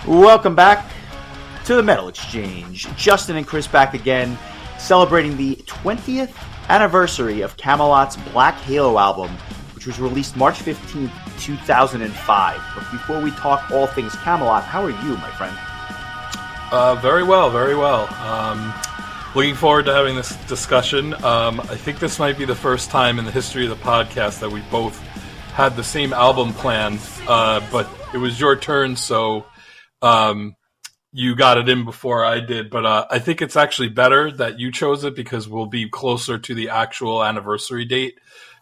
Welcome back to the Metal Exchange. Justin and Chris back again, celebrating the 20th anniversary of Kamelot's Black Halo album, which was released March 15th, 2005. But before we talk all things Kamelot, how are you, my friend? Very well, very well. Looking forward to having this discussion. I think this might be the first time in the history of the podcast that we both had the same album planned, but it was your turn, so you got it in before I did. But I think it's actually better that you chose it because we'll be closer to the actual anniversary date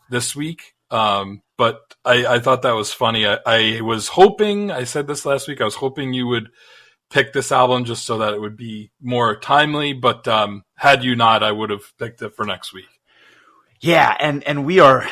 this week. But I thought that was funny. I was hoping, I said this last week, I was hoping you would pick this album just so that it would be more timely, but had you not, I would have picked it for next week. Yeah, and we are,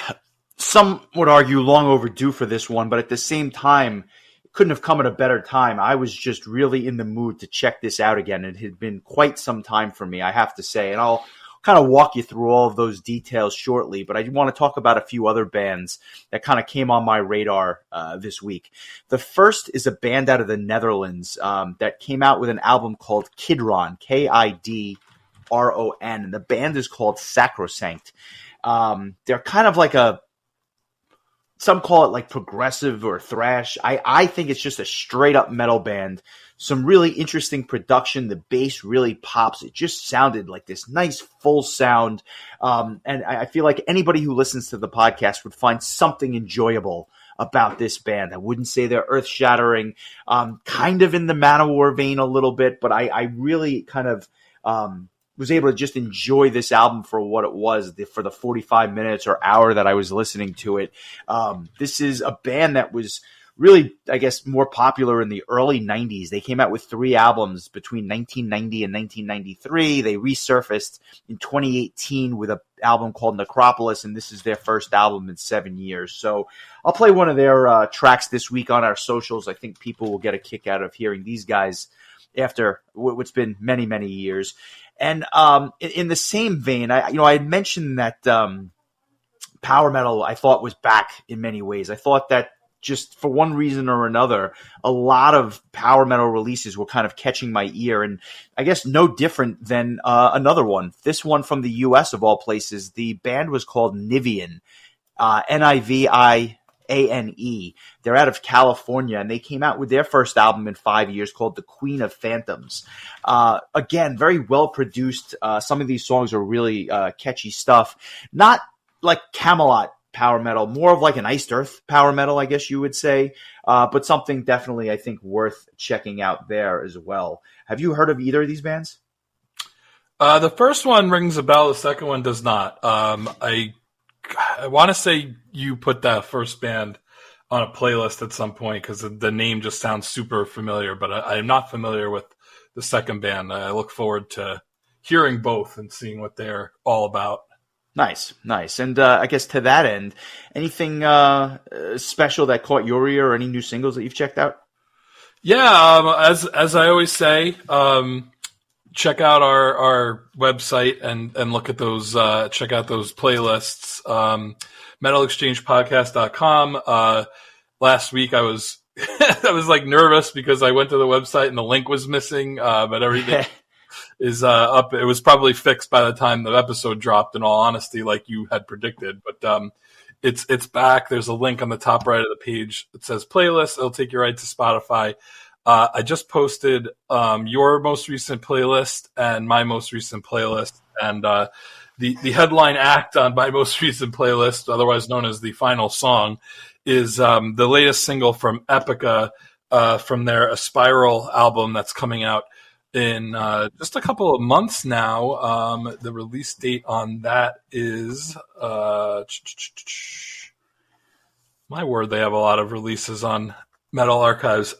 some would argue, long overdue for this one, but at the same time, it couldn't have come at a better time. I was just really in the mood to check this out again. It had been quite some time for me, I have to say, and I'll kind of walk you through all of those details shortly, but I want to talk about a few other bands that kind of came on my radar this week. The first is a band out of the Netherlands that came out with an album called Kidron, Kidron, and the band is called Sacrosanct. They're kind of like some call it like progressive or thrash. I think it's just a straight up metal band. Some really interesting production. The bass really pops. It just sounded like this nice full sound. And I feel like anybody who listens to the podcast would find something enjoyable about this band. I wouldn't say they're earth shattering, kind of in the Manowar vein a little bit, but I really kind of, was able to just enjoy this album for what it was, for the 45 minutes or hour that I was listening to it. This is a band that was really, I guess, more popular in the early 90s. They came out with 3 albums between 1990 and 1993. They resurfaced in 2018 with an album called Necropolis, and this is their first album in 7 years. So I'll play one of their tracks this week on our socials. I think people will get a kick out of hearing these guys after what's been many, many years. And in the same vein, I had mentioned that power metal I thought was back in many ways. I thought that just for one reason or another, a lot of power metal releases were kind of catching my ear, and I guess no different than another one. This one from the U.S. of all places. The band was called Niviane, Niviane. They're out of California, and they came out with their first album in 5 years called The Queen of Phantoms. Again, very well produced. Some of these songs are really catchy stuff. Not like Kamelot power metal, more of like an Iced Earth power metal, I guess you would say, but something definitely I think worth checking out there as well. Have you heard of either of these bands? The first one rings a bell. The second one does not. I want to say you put that first band on a playlist at some point because the name just sounds super familiar, but I am not familiar with the second band. I look forward to hearing both and seeing what they're all about. Nice. And I guess to that end, anything special that caught your ear or any new singles that you've checked out? Yeah, as I always say, check out our website and look at those, check out those playlists. METALEXCHANGEPODCAST.com. Last week I was I was like nervous because I went to the website and the link was missing, but everything is up. It was probably fixed by the time the episode dropped, in all honesty, like you had predicted. But it's back. There's a link on the top right of the page that says playlist. It'll take you right to Spotify. I just posted your most recent playlist and my most recent playlist, and the headline act on my most recent playlist, otherwise known as the final song, is the latest single from Epica from their A Spiral album that's coming out in just a couple of months now. The release date on that is my word, they have a lot of releases on Metal Archives.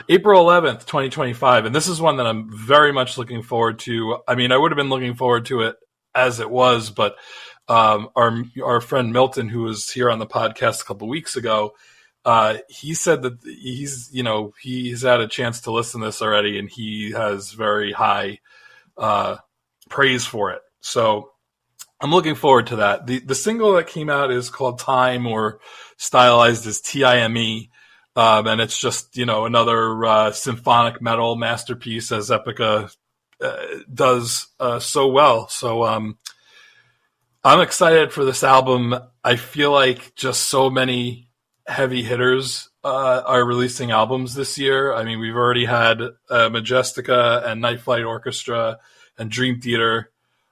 April 11th, 2025. And this is one that I'm very much looking forward to. I mean, I would have been looking forward to it as it was, but our friend Milton, who was here on the podcast a couple weeks ago, he said that he's had a chance to listen to this already, and he has very high praise for it. So I'm looking forward to that. The single that came out is called Time, or stylized as Time. And it's just, another symphonic metal masterpiece, as Epica does so well. So I'm excited for this album. I feel like just so many heavy hitters are releasing albums this year. I mean, we've already had Majestica and Night Flight Orchestra and Dream Theater,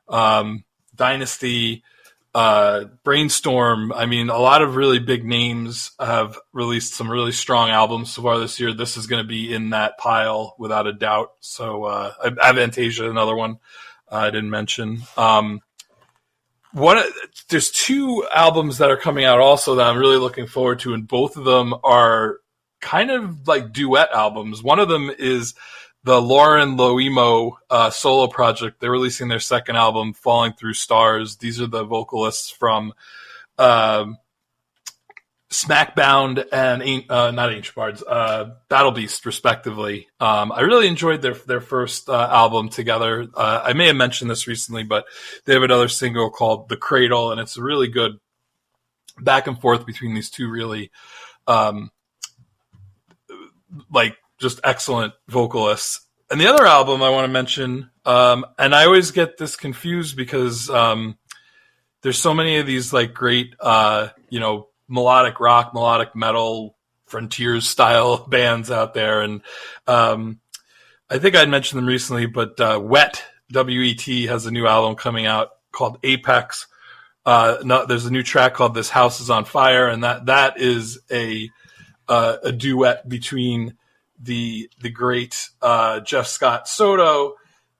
Dynasty, Brainstorm. I mean, a lot of really big names have released some really strong albums so far this year. This is going to be in that pile without a doubt. So Avantasia, another one I didn't mention. There's two albums that are coming out also that I'm really looking forward to, and both of them are kind of like duet albums. One of them is the Lauren Loimo solo project. They're releasing their second album, Falling Through Stars. These are the vocalists from Smackbound and not Ancient Bards, Battle Beast, respectively. I really enjoyed their first album together. I may have mentioned this recently, but they have another single called The Cradle, and it's a really good back and forth between these two really just excellent vocalists. And the other album I want to mention, and I always get this confused because there's so many of these like great melodic rock, melodic metal, frontiers style bands out there. And I think I'd mentioned them recently, but Wet, W-E-T, has a new album coming out called Apex. There's a new track called This House Is on Fire, and that is a duet between the great Jeff Scott Soto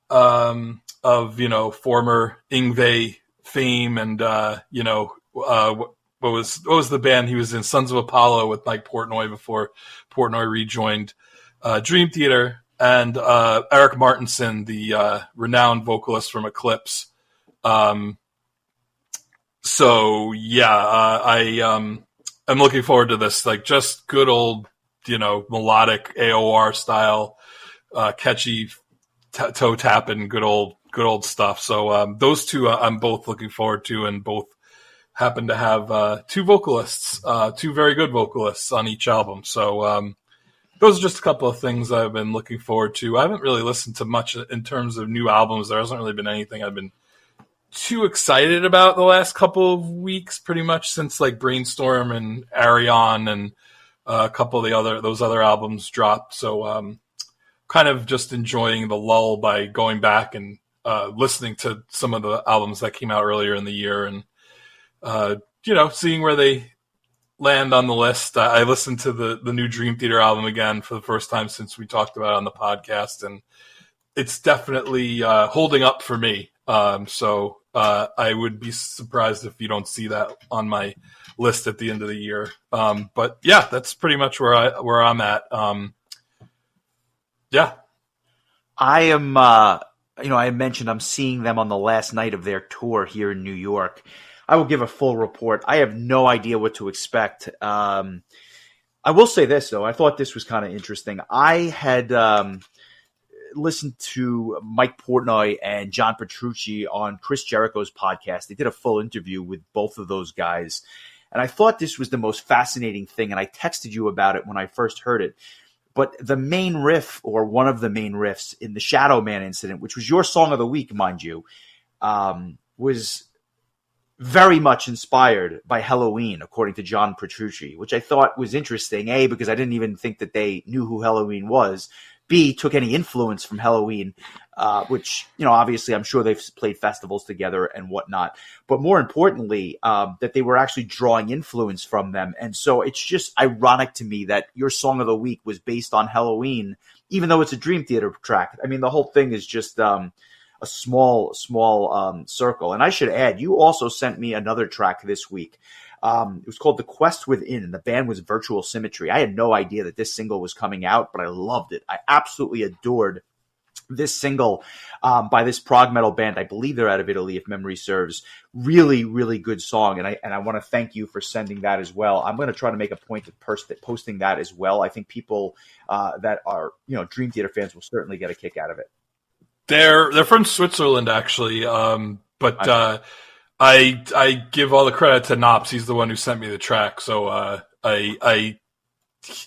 of former Yngwie fame, and what was the band he was in? Sons of Apollo with Mike Portnoy before Portnoy rejoined Dream Theater, and Eric Martinson, the renowned vocalist from Eclipse. I'm looking forward to this, like just good old, melodic AOR style, catchy toe tapping, good old stuff. So those two I'm both looking forward to, and both happen to have two vocalists, two very good vocalists on each album. So those are just a couple of things I've been looking forward to. I haven't really listened to much in terms of new albums. There hasn't really been anything I've been too excited about the last couple of weeks, pretty much since like Brainstorm and Arion and a couple of those other albums dropped. So kind of just enjoying the lull by going back and listening to some of the albums that came out earlier in the year, and seeing where they land on the list. I listened to the new Dream Theater album again for the first time since we talked about it on the podcast, and it's definitely holding up for me. So I would be surprised if you don't see that on my list at the end of the year. But yeah, that's pretty much where I'm at. Yeah. I am, I mentioned I'm seeing them on the last night of their tour here in New York. I will give a full report. I have no idea what to expect. I will say this, though. I thought this was kind of interesting. I had listened to Mike Portnoy and John Petrucci on Chris Jericho's podcast. They did a full interview with both of those guys. And I thought this was the most fascinating thing. And I texted you about it when I first heard it. But the main riff, or one of the main riffs in the Shadow Man incident, which was your song of the week, mind you, was very much inspired by Helloween, according to John Petrucci, which I thought was interesting, A, because I didn't even think that they knew who Helloween was, B, took any influence from Helloween, which, obviously I'm sure they've played festivals together and whatnot, but more importantly, that they were actually drawing influence from them. And so it's just ironic to me that your song of the week was based on Helloween, even though it's a Dream Theater track. I mean, the whole thing is just a small circle. And I should add, you also sent me another track this week. It was called The Quest Within, and the band was Virtual Symmetry. I had no idea that this single was coming out, but I loved it. I absolutely adored this single by this prog metal band. I believe they're out of Italy, if memory serves. Really, really good song, and I want to thank you for sending that as well. I'm going to try to make a point of posting that as well. I think people that are Dream Theater fans will certainly get a kick out of it. They're from Switzerland, actually, but I give all the credit to Knops. He's the one who sent me the track, so I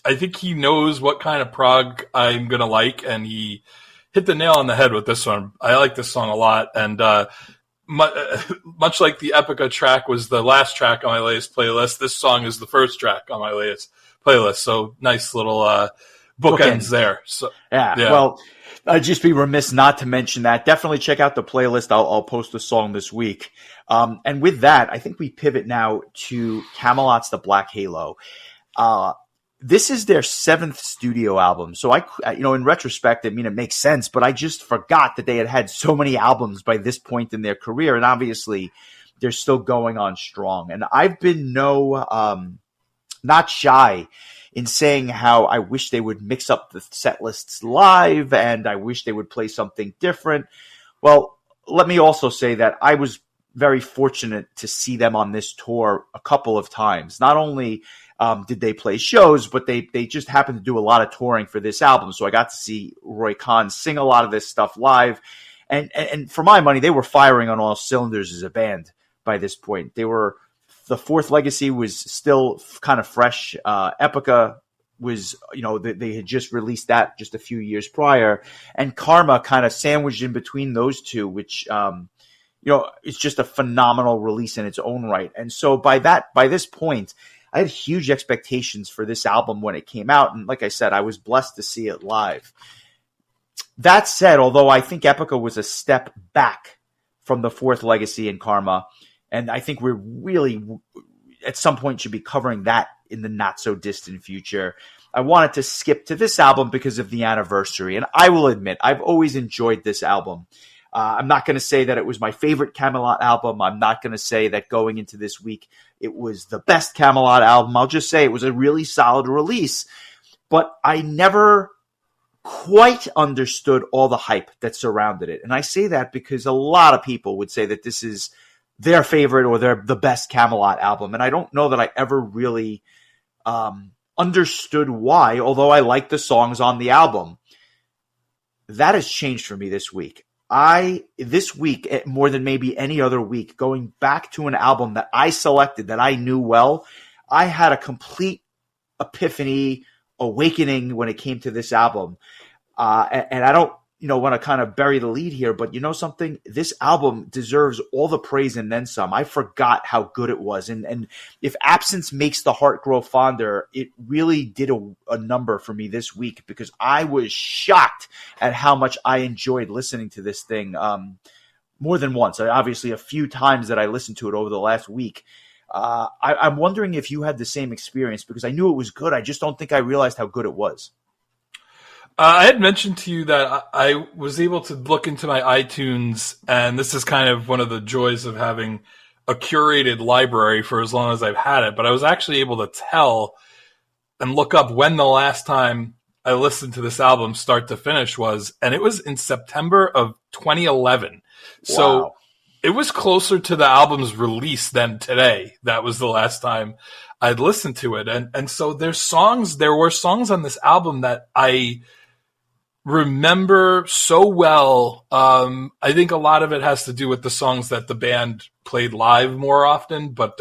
I think he knows what kind of prog I'm going to like, and he hit the nail on the head with this one. I like this song a lot, and much like the Epica track was the last track on my latest playlist, this song is the first track on my latest playlist. So nice little bookends there. So yeah. Well, I'd just be remiss not to mention that. Definitely check out the playlist. I'll post a song this week. And with that, I think we pivot now to Kamelot's The Black Halo. This is their 7th studio album. So in retrospect, I mean, it makes sense, but I just forgot that they had so many albums by this point in their career. And obviously they're still going on strong. And I've been not shy in saying how I wish they would mix up the set lists live and I wish they would play something different. Well, let me also say that I was very fortunate to see them on this tour a couple of times. Not only did they play shows, but they just happened to do a lot of touring for this album. So I got to see Roy Khan sing a lot of this stuff live. And for my money, they were firing on all cylinders as a band by this point. The Fourth Legacy was still kind of fresh. Epica was, they had just released that just a few years prior. And Karma kind of sandwiched in between those two, which, it's just a phenomenal release in its own right. And so by this point, I had huge expectations for this album when it came out. And like I said, I was blessed to see it live. That said, although I think Epica was a step back from the Fourth Legacy and Karma, and I think we're really at some point should be covering that in the not so distant future, I wanted to skip to this album because of the anniversary. And I will admit, I've always enjoyed this album. I'm not going to say that it was my favorite Kamelot album. I'm not going to say that going into this week it was the best Kamelot album. I'll just say it was a really solid release. But I never quite understood all the hype that surrounded it. And I say that because a lot of people would say that this is their favorite or the best Kamelot album. And I don't know that I ever really understood why, although I like the songs on the album. That has changed for me this week. This week, more than maybe any other week, going back to an album that I selected, that I knew well, I had a complete epiphany, awakening when it came to this album. And I don't, want to kind of bury the lead here, but something? This album deserves all the praise and then some. I forgot how good it was. And if absence makes the heart grow fonder, it really did a number for me this week because I was shocked at how much I enjoyed listening to this thing more than once. Obviously, a few times that I listened to it over the last week. I'm wondering if you had the same experience because I knew it was good. I just don't think I realized how good it was. I had mentioned to you that I was able to look into my iTunes, and this is kind of one of the joys of having a curated library for as long as I've had it, but I was actually able to tell and look up when the last time I listened to this album start to finish was, and it was in September of 2011. Wow. So it was closer to the album's release than today. That was the last time I'd listened to it. And so there were songs on this album that I remember so well. I think a lot of it has to do with the songs that the band played live more often, but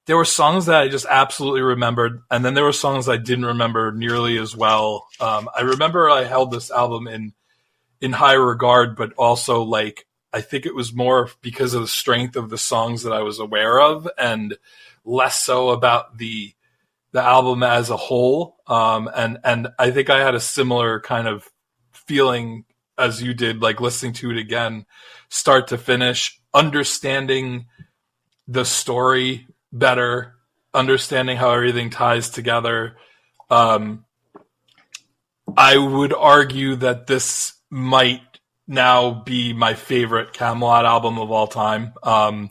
there were songs that I just absolutely remembered, and then there were songs I didn't remember nearly as well. I remember I held this album in high regard, but also I think it was more because of the strength of the songs that I was aware of and less so about the album as a whole. And I think I had a similar kind of feeling as you did, listening to it again, start to finish, understanding the story better, understanding how everything ties together. I would argue that this might now be my favorite Kamelot album of all time. But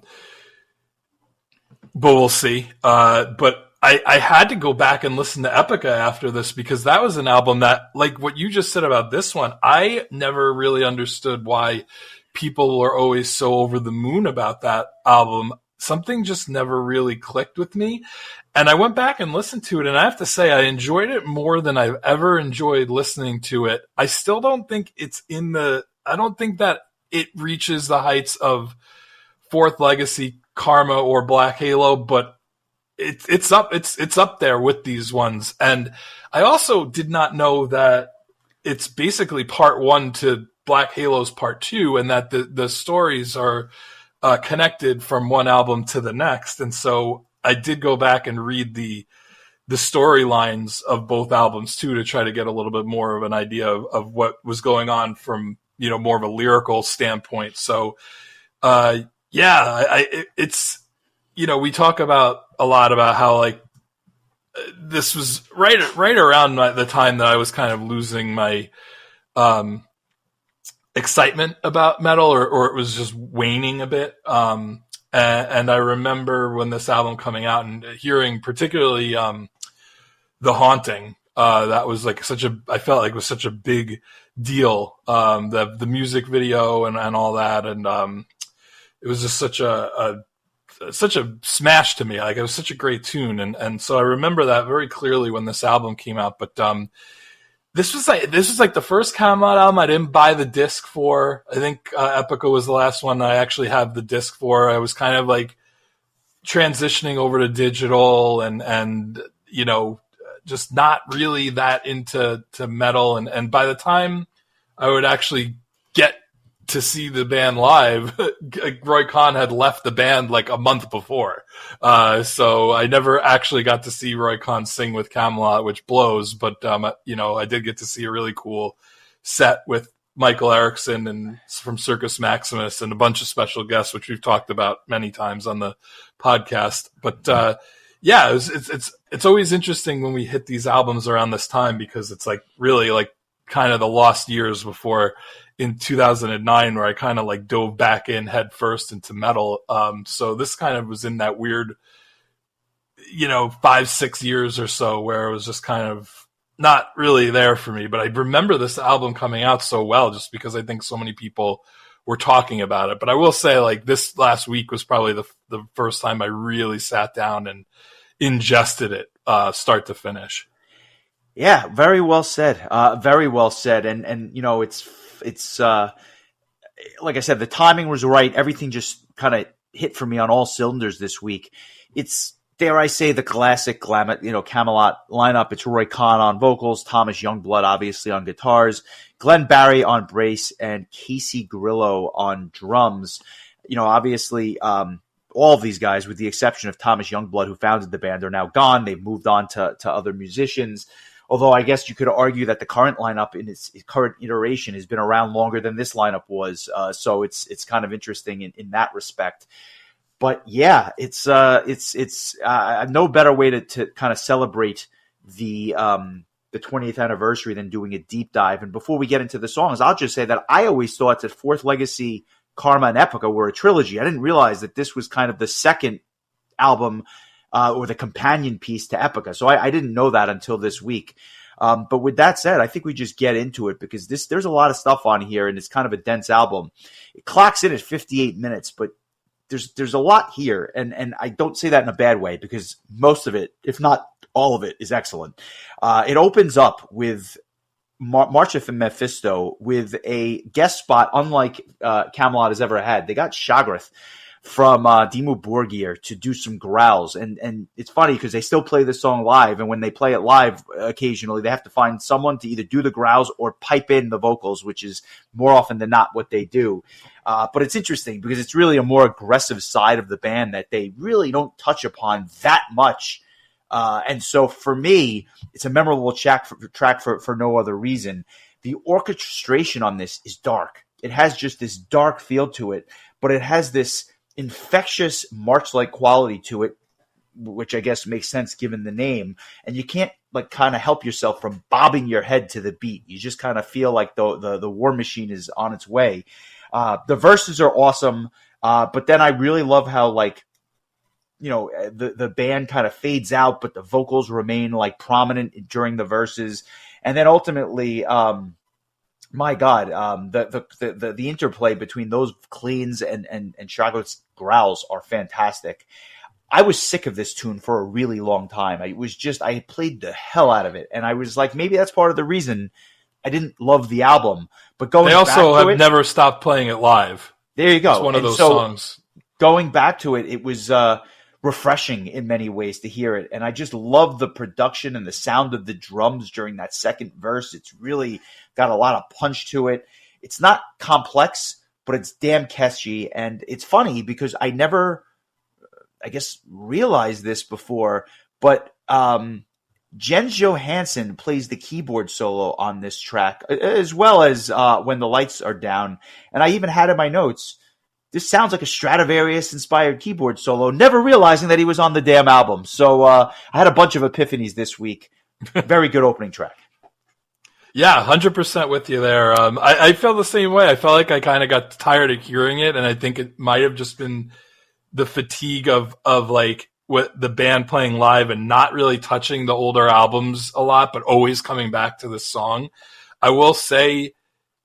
we'll see. But I had to go back and listen to Epica after this because that was an album that, what you just said about this one, I never really understood why people were always so over the moon about that album. Something just never really clicked with me. And I went back and listened to it, and I have to say I enjoyed it more than I've ever enjoyed listening to it. I still don't think I don't think that it reaches the heights of Fourth Legacy, Karma, or Black Halo, but it's up there with these ones. And I also did not know that it's basically part one to Black Halo's part two, and that the stories are connected from one album to the next. And so I did go back and read the storylines of both albums too, to try to get a little bit more of an idea of what was going on from, more of a lyrical standpoint. So, it's, we talk about a lot about how like this was right around the time that I was kind of losing my excitement about metal, or it was just waning a bit. And I remember when this album coming out and hearing particularly The Haunting, that was like I felt like it was such a big deal. The music video and all that, and it was just such a smash to me. Like, it was such a great tune, and so I remember that very clearly when this album came out. But this was like the first Kamelot album I didn't buy the disc for. I think Epica was the last one I actually have the disc for. I was kind of like transitioning over to digital, and just not really that into metal. And by the time I would actually get to see the band live, Roy Khan had left the band like a month before. So I never actually got to see Roy Khan sing with Kamelot, which blows. But, I did get to see a really cool set with Michael Erickson and from Circus Maximus and a bunch of special guests, which we've talked about many times on the podcast. But, it's always interesting when we hit these albums around this time, because it's like really like kind of the lost years before in 2009, where I kind of like dove back in head first into metal. So this kind of was in that weird, 5-6 years or so where it was just kind of not really there for me. But I remember this album coming out so well, just because I think so many people were talking about it. But I will say, like, this last week was probably the first time I really sat down and ingested it, start to finish. Yeah, very well said. Very well said. And it's like I said, the timing was right. Everything just kind of hit for me on all cylinders this week. It's, dare I say, the classic Kamelot lineup. It's Roy Khan on vocals, Thomas Youngblood obviously on guitars, Glenn Barry on bass, and Casey Grillo on drums. Obviously, all of these guys, with the exception of Thomas Youngblood, who founded the band, are now gone. They've moved on to other musicians. Although I guess you could argue that the current lineup in its current iteration has been around longer than this lineup was. So it's kind of interesting in that respect. But yeah, it's no better way to kind of celebrate the 20th anniversary than doing a deep dive. And before we get into the songs, I'll just say that I always thought that Fourth Legacy, Karma, and Epica were a trilogy. I didn't realize that this was kind of the second album or the companion piece to Epica. So I didn't know that until this week. But with that said, I think we just get into it, because there's a lot of stuff on here, and it's kind of a dense album. It clocks in at 58 minutes, but there's a lot here. And I don't say that in a bad way, because most of it, if not all of it, is excellent. It opens up with March of Mephisto with a guest spot unlike Kamelot has ever had. They got Shagrath from Dimmu Borgir to do some growls. And it's funny because they still play this song live, and when they play it live occasionally, they have to find someone to either do the growls or pipe in the vocals, which is more often than not what they do. But it's interesting because it's really a more aggressive side of the band that they really don't touch upon that much. And so for me, it's a memorable track for no other reason. The orchestration on this is dark. It has just this dark feel to it, but it has this infectious march-like quality to it, which I guess makes sense given the name. And you can't kind of help yourself from bobbing your head to the beat. You just kind of feel like the war machine is on its way. The verses are awesome, but then I really love how the band kind of fades out, but the vocals remain prominent during the verses, and then ultimately, my God, the interplay between those cleans and Shagrath's growls are fantastic. I was sick of this tune for a really long time. I played the hell out of it, and I was like, maybe that's part of the reason I didn't love the album. But they also have never stopped playing it live. There you go. It's one of those songs. Going back to it, it was refreshing in many ways to hear it. And I just love the production and the sound of the drums during that second verse. It's really got a lot of punch to it. It's not complex, but it's damn catchy. And it's funny because I never, I guess, realized this before, but Jens Johansson plays the keyboard solo on this track, as well as When the Lights Are Down. And I even had in my notes, this sounds like a Stradivarius-inspired keyboard solo, never realizing that he was on the damn album. So I had a bunch of epiphanies this week. Very good opening track. Yeah, 100% with you there. I felt the same way. I felt like I kind of got tired of hearing it, and I think it might have just been the fatigue of like what the band playing live and not really touching the older albums a lot, but always coming back to this song. I will say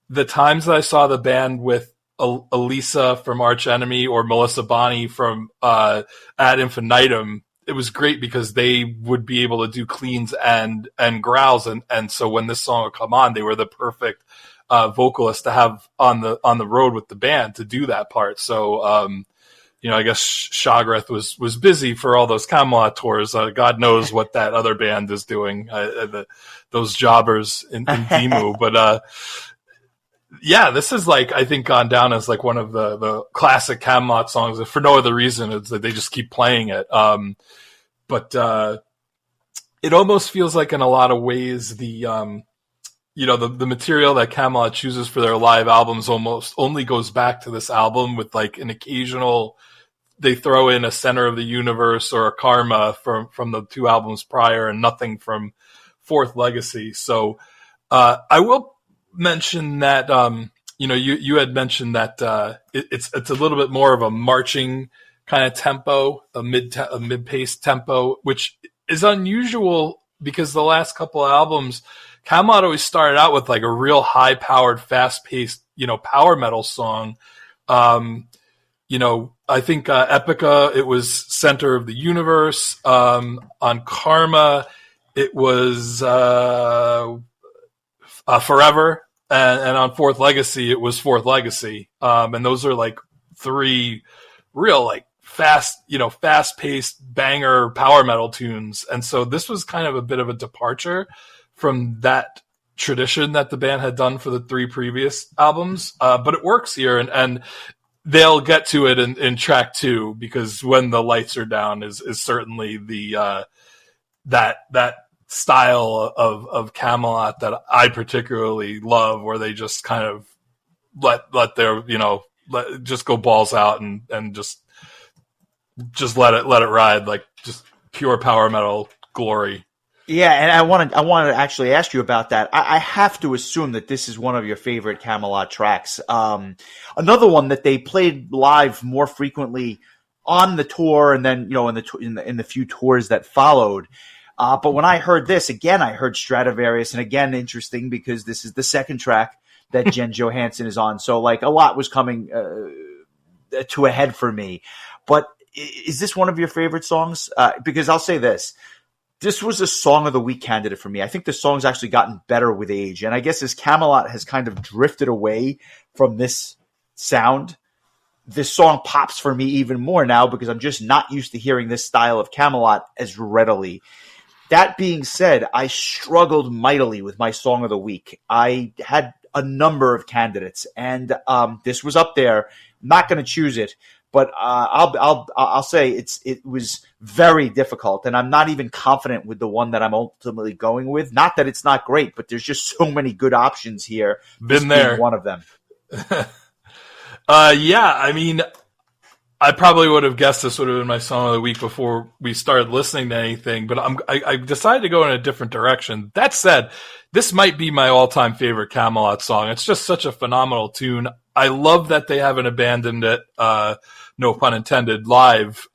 the times that I saw the band with Elisa from Arch Enemy or Melissa Bonney from Ad Infinitum, it was great because they would be able to do cleans and growls, and so when this song would come on, they were the perfect vocalist to have on the road with the band to do that part. So I guess Shagreth was busy for all those Kamelot tours. God knows what that other band is doing, those jobbers in Demu, but yeah, this is like, I think, gone down as like one of the classic Kamelot songs, for no other reason. It's that they just keep playing it. But it almost feels like in a lot of ways the material that Kamelot chooses for their live albums almost only goes back to this album, with like an occasional, they throw in a Center of the Universe or a Karma from the two albums prior, and nothing from Fourth Legacy. So I will mention that you had mentioned that it's a little bit more of a marching kind of tempo, a mid-paced tempo, which is unusual because the last couple of albums, Kamelot always started out with like a real high-powered, fast-paced, power metal song. I think Epica, it was Center of the Universe. On Karma, it was Forever. And on Fourth Legacy, it was Fourth Legacy. And those are like three real like fast-paced banger power metal tunes. And so this was kind of a bit of a departure from that tradition that the band had done for the three previous albums. But it works here, and they'll get to it in track 2, because When the Lights Are Down is certainly the that style of Kamelot that I particularly love, where they just kind of let their just go balls out and just let it ride, like just pure power metal glory. Yeah, and I want to actually ask you about that. I have to assume that this is one of your favorite Kamelot tracks. Another one that they played live more frequently on the tour, and then in the few tours that followed. But when I heard this again, I heard Stradivarius, and again, interesting because this is the second track that Jen Johansson is on. So like a lot was coming to a head for me. But is this one of your favorite songs? Because I'll say this. This was a Song of the Week candidate for me. I think the song's actually gotten better with age. And I guess as Kamelot has kind of drifted away from this sound, this song pops for me even more now because I'm just not used to hearing this style of Kamelot as readily. That being said, I struggled mightily with my Song of the Week. I had a number of candidates, and this was up there. I'm not going to choose it. But I'll say it was very difficult, and I'm not even confident with the one that I'm ultimately going with. Not that it's not great, but there's just so many good options here. Been there, one of them. Yeah, I mean, I probably would have guessed this would have been my Song of the Week before we started listening to anything, but I decided to go in a different direction. That said, this might be my all-time favorite Kamelot song. It's just such a phenomenal tune. I love that they haven't abandoned it, no pun intended, live.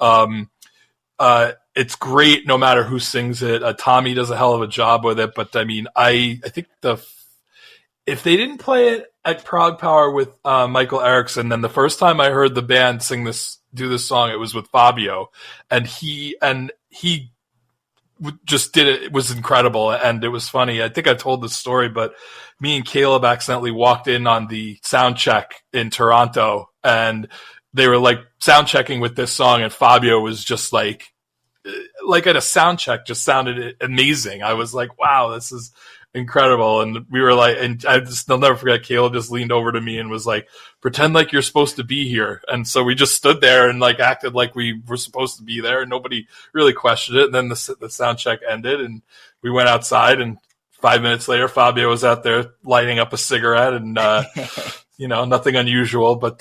It's great no matter who sings it. Tommy does a hell of a job with it, but I mean, I think if they didn't play it at Prague Power with Michael Erickson, then the first time I heard the band do this song, it was with Fabio, and he just did it. It was incredible, and it was funny. I think I told this story, but me and Caleb accidentally walked in on the sound check in Toronto, and they were like sound checking with this song, and Fabio was just like at a sound check, just sounded amazing. I was like, wow, this is incredible. And we were like, and I'll never forget, Caleb just leaned over to me and was like, pretend like you're supposed to be here. And so we just stood there and like acted like we were supposed to be there, and nobody really questioned it. And then the sound check ended, and we went outside, and 5 minutes later, Fabio was out there lighting up a cigarette, and nothing unusual. But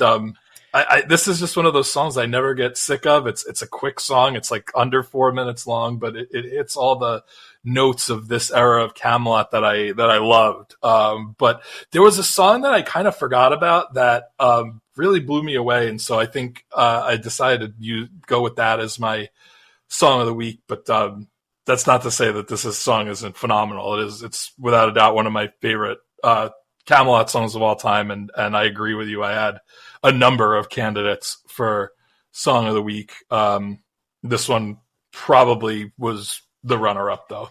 this is just one of those songs I never get sick of. It's a quick song. It's like under 4 minutes long, but it hits all the notes of this era of Kamelot that I loved. But there was a song that I kind of forgot about that really blew me away, and so I think I decided to go with that as my song of the week. But that's not to say that this song isn't phenomenal. It's without a doubt one of my favorite Kamelot songs of all time, and I agree with you. I had a number of candidates for song of the week. This one probably was the runner-up, though.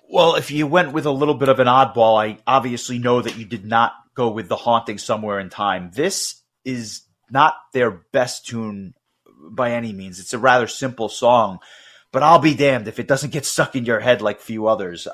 Well, if you went with a little bit of an oddball, I obviously know that you did not go with The Haunting Somewhere in Time. This is not their best tune by any means. It's a rather simple song, but I'll be damned if it doesn't get stuck in your head like few others.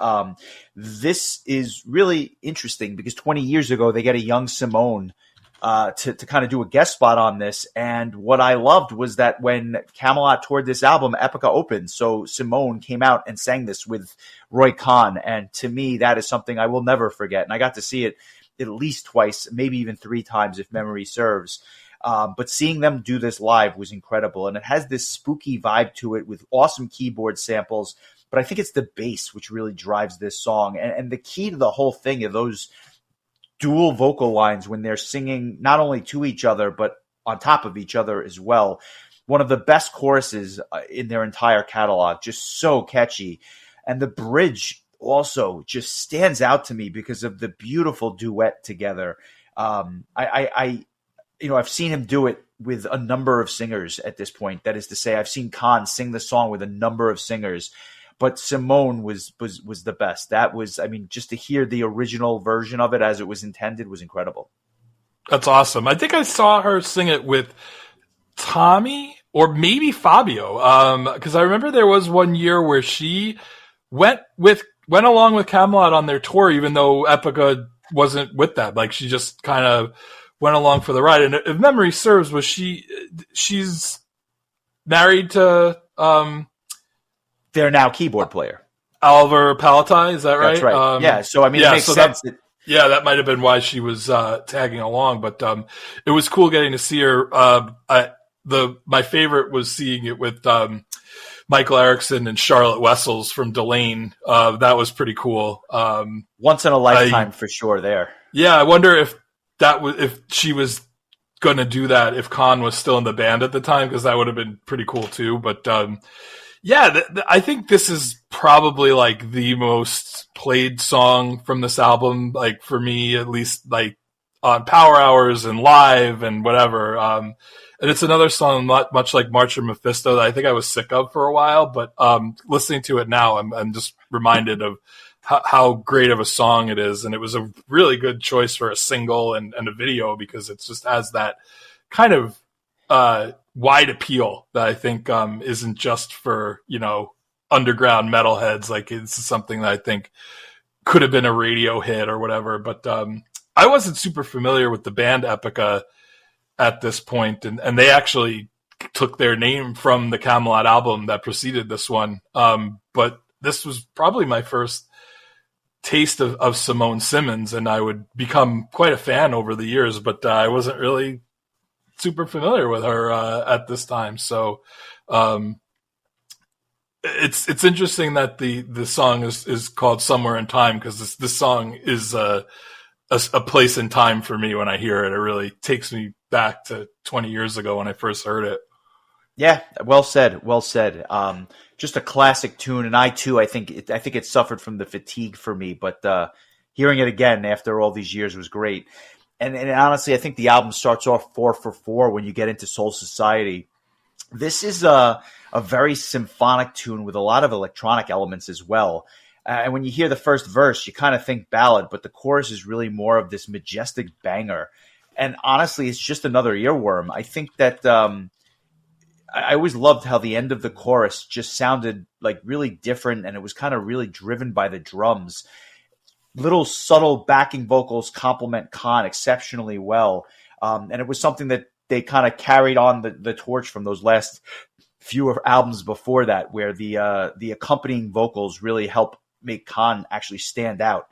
This is really interesting because 20 years ago, they get a young Simone to kind of do a guest spot on this. And what I loved was that when Kamelot toured this album, Epica opened. So Simone came out and sang this with Roy Khan. And to me, that is something I will never forget. And I got to see it at least twice, maybe even 3 times if memory serves. But seeing them do this live was incredible. And it has this spooky vibe to it with awesome keyboard samples. But I think it's the bass which really drives this song. And the key to the whole thing are those dual vocal lines when they're singing not only to each other, but on top of each other as well. One of the best choruses in their entire catalog, just so catchy. And the bridge also just stands out to me because of the beautiful duet together. I've seen him do it with a number of singers at this point. That is to say, I've seen Khan sing the song with a number of singers. But Simone was the best. That was, just to hear the original version of it as it was intended was incredible. That's awesome. I think I saw her sing it with Tommy or maybe Fabio. Because I remember there was one year where she went along with Kamelot on their tour, even though Epica wasn't with them. Like she just kind of went along for the ride. And if memory serves, she's married to their now keyboard player, Oliver Palatai, is that right? That's right. Yeah. So it makes sense. That might have been why she was tagging along. But it was cool getting to see her. My favorite was seeing it with Michael Erickson and Charlotte Wessels from Delane. That was pretty cool. Once in a lifetime for sure. There. Yeah, I wonder if she was going to do that if Khan was still in the band at the time, because that would have been pretty cool too. But I think this is probably like the most played song from this album, like for me at least, like on Power Hours and live and whatever. And it's another song much like March of Mephisto that I think I was sick of for a while, but listening to it now, I'm just reminded of how great of a song it is. And it was a really good choice for a single and a video because it just has that kind of wide appeal that I think isn't just for, underground metalheads. Like it's something that I think could have been a radio hit or whatever. But I wasn't super familiar with the band Epica at this point, and they actually took their name from the Kamelot album that preceded this one. But this was probably my first taste of Simone Simmons, and I would become quite a fan over the years, but I wasn't really super familiar with her at this time. So it's interesting that the song is called Somewhere in Time, because this song is a place in time for me when I hear it. It really takes me back to 20 years ago when I first heard it. Yeah, well said. Well said. Just a classic tune, and I think it suffered from the fatigue for me, but hearing it again after all these years was great. And honestly, I think the album starts off 4 for 4 when you get into Soul Society. This is a very symphonic tune with a lot of electronic elements as well. And when you hear the first verse, you kind of think ballad, but the chorus is really more of this majestic banger. And honestly, it's just another earworm. I think that I always loved how the end of the chorus just sounded like really different, and it was kind of really driven by the drums. Little subtle backing vocals complement Khan exceptionally well. And it was something that they kind of carried on the torch from those last few albums before that, where the accompanying vocals really help make Khan actually stand out.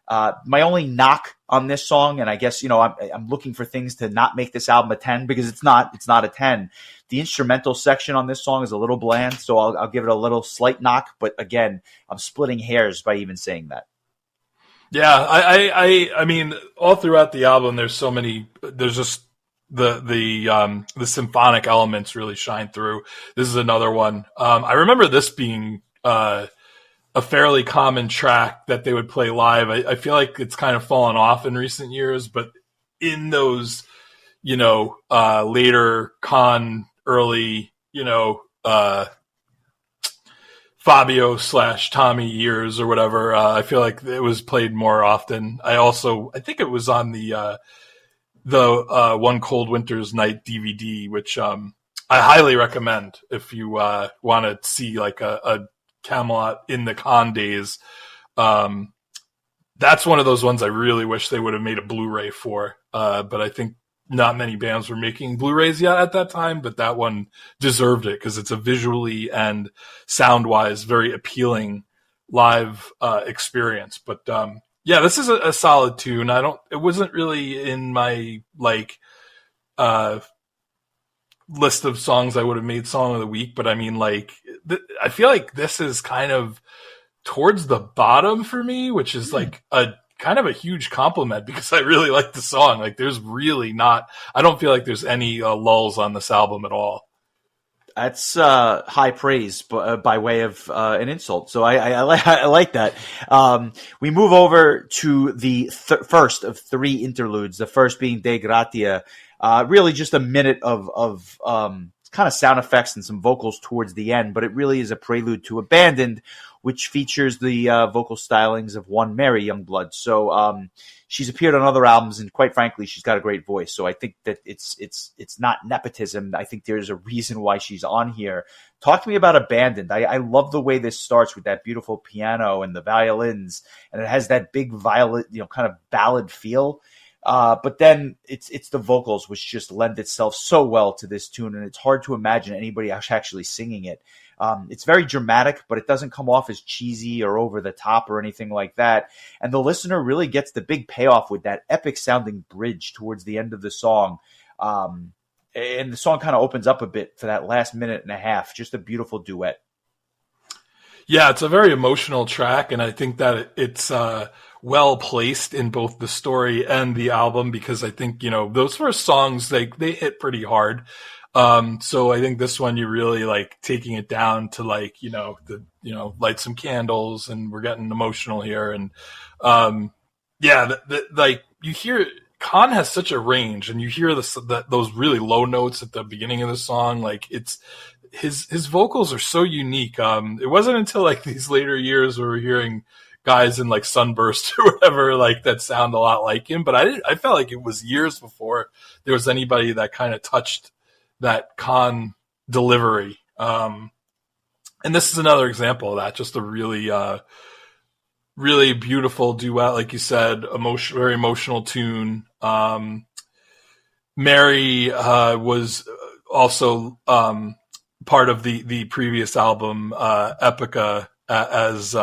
My only knock on this song, and I guess, I'm looking for things to not make this album a 10, because it's not a 10. The instrumental section on this song is a little bland, so I'll give it a little slight knock. But again, I'm splitting hairs by even saying that. Yeah, I mean, all throughout the album, there's just the symphonic elements really shine through. This is another one. I remember this being a fairly common track that they would play live. I feel like it's kind of fallen off in recent years, but in those, later Khan, early, Fabio / Tommy years or whatever, I feel like it was played more often. I think it was on the One Cold Winter's Night DVD, which I highly recommend if you want to see like a Kamelot in the Khan days. That's one of those ones I really wish they would have made a Blu-ray for, but I think not many bands were making Blu-rays yet at that time, but that one deserved it because it's a visually and sound-wise very appealing live experience. But yeah, this is a solid tune. It wasn't really in my list of songs I would have made song of the week, but I mean, I feel like this is kind of towards the bottom for me, which is like a kind of a huge compliment because I really like the song. Like, there's really I don't feel like there's any lulls on this album at all. That's high praise by way of an insult. So I like that. We move over to the first of three interludes, the first being De Gratia. Really just a minute of kind of sound effects and some vocals towards the end, but it really is a prelude to Abandoned, which features the vocal stylings of one Mary Youngblood. So she's appeared on other albums, and quite frankly, she's got a great voice. So I think that it's not nepotism. I think there's a reason why she's on here. Talk to me about Abandoned. I love the way this starts with that beautiful piano and the violins, and it has that big violet, kind of ballad feel. But then it's the vocals which just lend itself so well to this tune, and it's hard to imagine anybody actually singing it. It's very dramatic, but it doesn't come off as cheesy or over the top or anything like that. And the listener really gets the big payoff with that epic sounding bridge towards the end of the song. And the song kind of opens up a bit for that last minute and a half. Just a beautiful duet. Yeah, it's a very emotional track, and I think that it's well placed in both the story and the album because I think, those first songs, they hit pretty hard. So I think this one, you're really taking it down to light some candles, and we're getting emotional here. And, yeah, you hear Khan has such a range, and you hear those really low notes at the beginning of the song. It's his vocals are so unique. It wasn't until these later years where we're hearing guys in Sunburst or whatever, that sound a lot like him. But I felt like it was years before there was anybody that kind of touched that Khan delivery. And this is another example of that, just a really, really beautiful duet. Like you said, very emotional tune. Mary, was also, part of the previous album, Epica, as,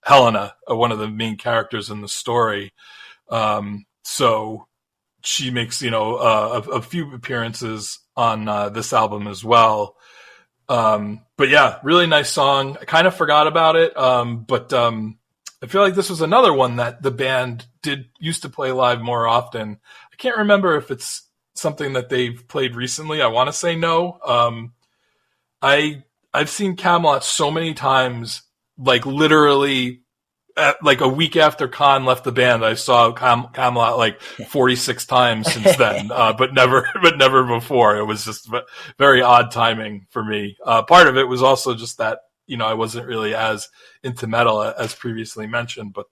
Helena, one of the main characters in the story. So she makes, a few appearances on this album as well. But yeah, really nice song. I kind of forgot about it. But I feel like this was another one that the band used to play live more often. I can't remember if it's something that they've played recently. I want to say no. I've seen Kamelot so many times, literally a week after Khan left the band, I saw Kamelot 46 times since then, but never before. It was just very odd timing for me. Part of it was also just that, I wasn't really as into metal as previously mentioned, but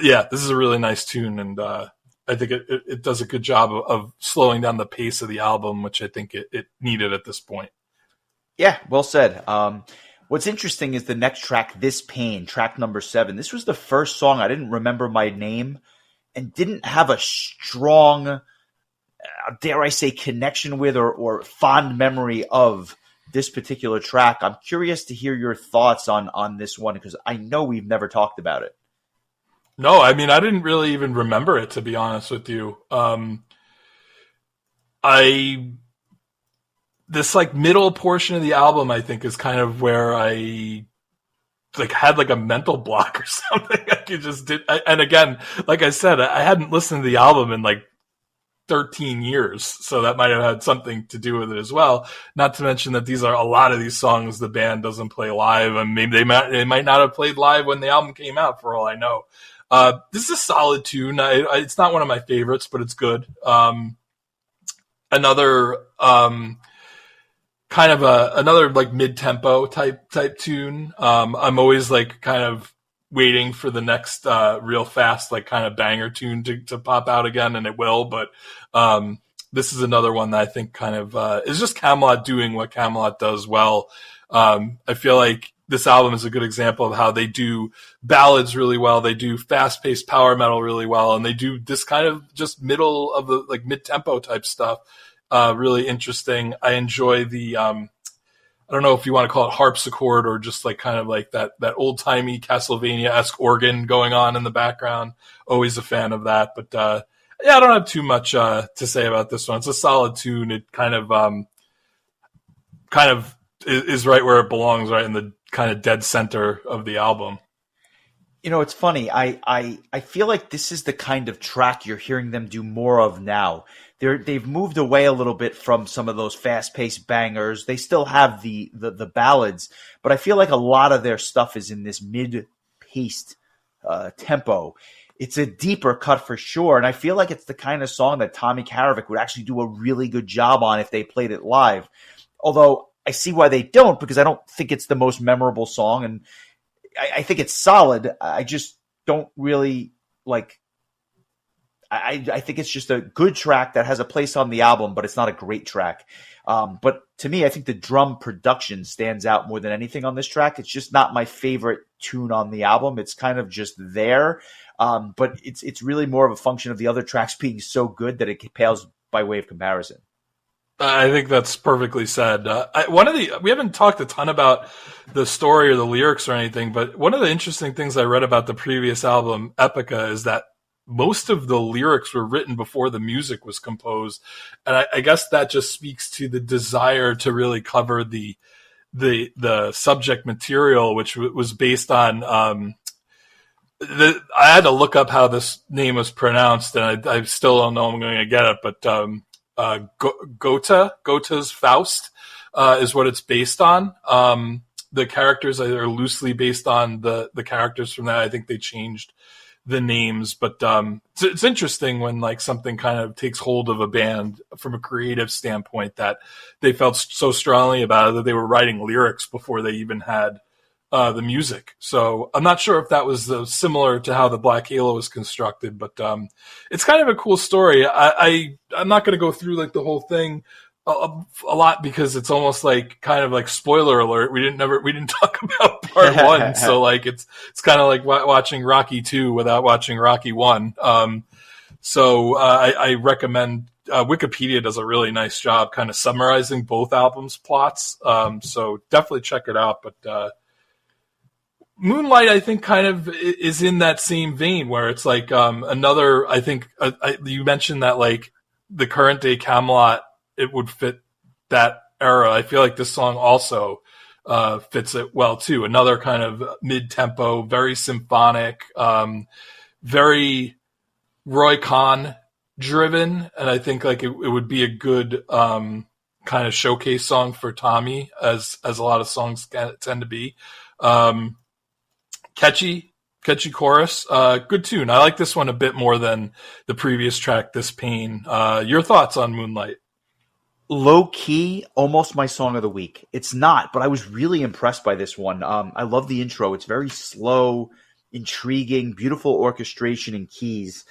yeah, this is a really nice tune, and I think it does a good job of slowing down the pace of the album, which I think it needed at this point. Yeah, well said. What's interesting is the next track, This Pain, track number 7. This was the first song I didn't remember my name and didn't have a strong, dare I say, connection with or fond memory of this particular track. I'm curious to hear your thoughts on this one because I know we've never talked about it. No, I mean, I didn't really even remember it, to be honest with you. This like middle portion of the album, I think, is kind of where I like had like a mental block or something. I could just did, and again, like I said, I hadn't listened to the album in like 13 years, so that might have had something to do with it as well. Not to mention that these are a lot of these songs the band doesn't play live, and maybe they might not have played live when the album came out, for all I know. This is a solid tune. It's not one of my favorites, but it's good. Another kind of another like mid-tempo type tune. I'm always like kind of waiting for the next real fast like kind of banger tune to pop out again, and it will. But this is another one that I think kind of is just Kamelot doing what Kamelot does well. I feel like this album is a good example of how they do ballads really well. They do fast-paced power metal really well, and they do this kind of just middle of the like mid-tempo type stuff. Really interesting. I enjoy the, I don't know if you want to call it harpsichord or just like kind of like that old-timey Castlevania-esque organ going on in the background. Always a fan of that. But yeah, I don't have too much to say about this one. It's a solid tune. It kind of is right where it belongs, right in the kind of dead center of the album. You know, it's funny. I feel like this is the kind of track you're hearing them do more of now. They've moved away a little bit from some of those fast-paced bangers. They still have the ballads, but I feel like a lot of their stuff is in this mid-paced tempo. It's a deeper cut for sure, and I feel like it's the kind of song that Tommy Karavik would actually do a really good job on if they played it live. Although I see why they don't, because I don't think it's the most memorable song, and I think it's solid. I just don't really like. I think it's just a good track that has a place on the album, but it's not a great track. But to me, I think the drum production stands out more than anything on this track. It's just not my favorite tune on the album. It's kind of just there, but it's really more of a function of the other tracks being so good that it pales by way of comparison. I think that's perfectly said. We haven't talked a ton about the story or the lyrics or anything, but one of the interesting things I read about the previous album, Epica, is that most of the lyrics were written before the music was composed. And I guess that just speaks to the desire to really cover the subject material, which was based on, I had to look up how this name was pronounced, and I still don't know I'm going to get it, but, Goethe's Faust, is what it's based on. The characters are loosely based on the characters from that. I think they changed the names, but it's interesting when like something kind of takes hold of a band from a creative standpoint that they felt so strongly about it that they were writing lyrics before they even had the music. So I'm not sure if that was similar to how the Black Halo was constructed, but it's kind of a cool story. I'm not going to go through like the whole thing a lot because it's almost like kind of like spoiler alert. We didn't talk about part 1. So like it's kind of like watching Rocky 2 without watching Rocky 1. So I recommend, Wikipedia does a really nice job kind of summarizing both albums' plots. So definitely check it out. But Moonlight, I think, kind of is in that same vein where it's like another. I think you mentioned that like the current day Kamelot, it would fit that era. I feel like this song also fits it well too. Another kind of mid-tempo, very symphonic, very Roy Khan driven, and I think like it would be a good kind of showcase song for Tommy, as a lot of songs tend to be. Catchy chorus, good tune. I like this one a bit more than the previous track, This Pain. Your thoughts on Moonlight? Low key, almost my song of the week. It's not, but I was really impressed by this one. I love the intro. It's very slow, intriguing, beautiful orchestration and keys.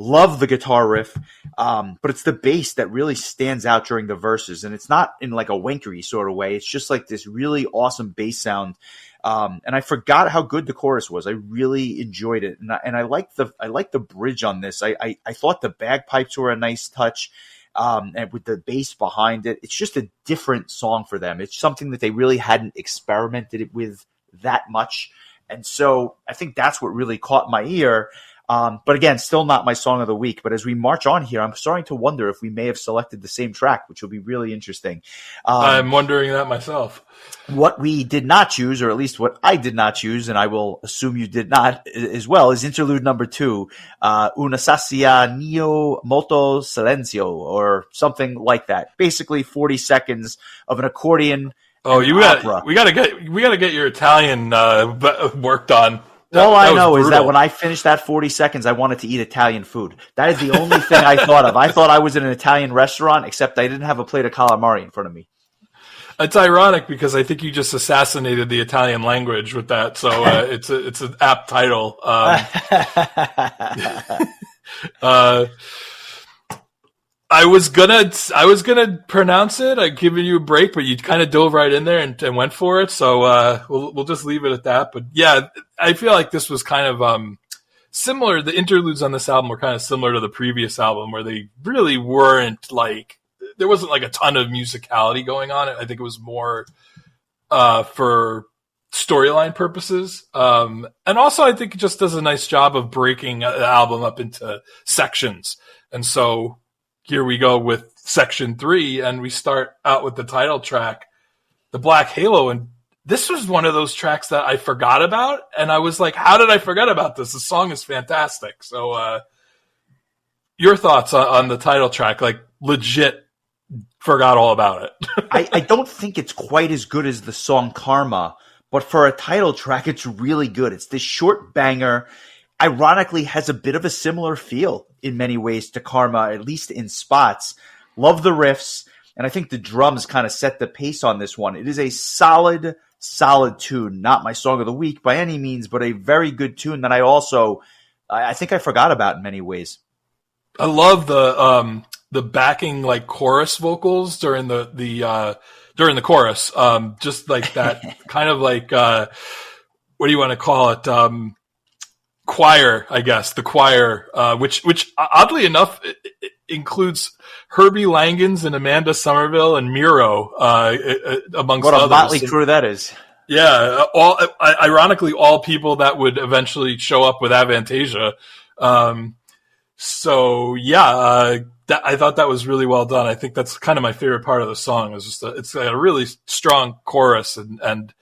Love the guitar riff, but it's the bass that really stands out during the verses, and it's not in like a winkery sort of way. It's just like this really awesome bass sound. And I forgot how good the chorus was. I really enjoyed it, and I like the bridge on this. I thought the bagpipes were a nice touch, and with the bass behind it, it's just a different song for them. It's something that they really hadn't experimented with that much, and so I think that's what really caught my ear. But again, still not my song of the week. But as we march on here, I'm starting to wonder if we may have selected the same track, which will be really interesting. I'm wondering that myself. What we did not choose, or at least what I did not choose, and I will assume you did not as well, is interlude number 2, Una sasia neo molto silenzio, or something like that. Basically 40 seconds of an accordion. Oh, we gotta get your Italian worked on. All I know is that when I finished that 40 seconds, I wanted to eat Italian food. That is the only thing I thought of. I thought I was in an Italian restaurant, except I didn't have a plate of calamari in front of me. It's ironic because I think you just assassinated the Italian language with that. So it's an apt title. I was gonna pronounce it. I'd given you a break, but you kind of dove right in there and went for it. So we'll just leave it at that. But yeah, I feel like this was kind of similar. The interludes on this album were kind of similar to the previous album, where they really weren't like, there wasn't like a ton of musicality going on. I think it was more for storyline purposes. And also I think it just does a nice job of breaking the album up into sections. And so here we go with section 3, and we start out with the title track, The Black Halo. And this was one of those tracks that I forgot about. And I was like, how did I forget about this? The song is fantastic. So your thoughts on the title track, like legit forgot all about it. I don't think it's quite as good as the song Karma, but for a title track, it's really good. It's this short banger. Ironically, has a bit of a similar feel in many ways to Karma, at least in spots. Love the riffs, and I think the drums kind of set the pace on this one. It is a solid tune. Not my song of the week by any means, but a very good tune that I think I forgot about in many ways. I love the backing like chorus vocals during the chorus. Just like that kind of like what do you want to call it? Choir, I guess, the choir, which oddly enough it includes Herbie Langens and Amanda Somerville and Miro, amongst others. What a motley crew that is. Yeah, ironically, all people that would eventually show up with Avantasia. So yeah, I thought that was really well done. I think that's kind of my favorite part of the song. It's a really strong chorus, and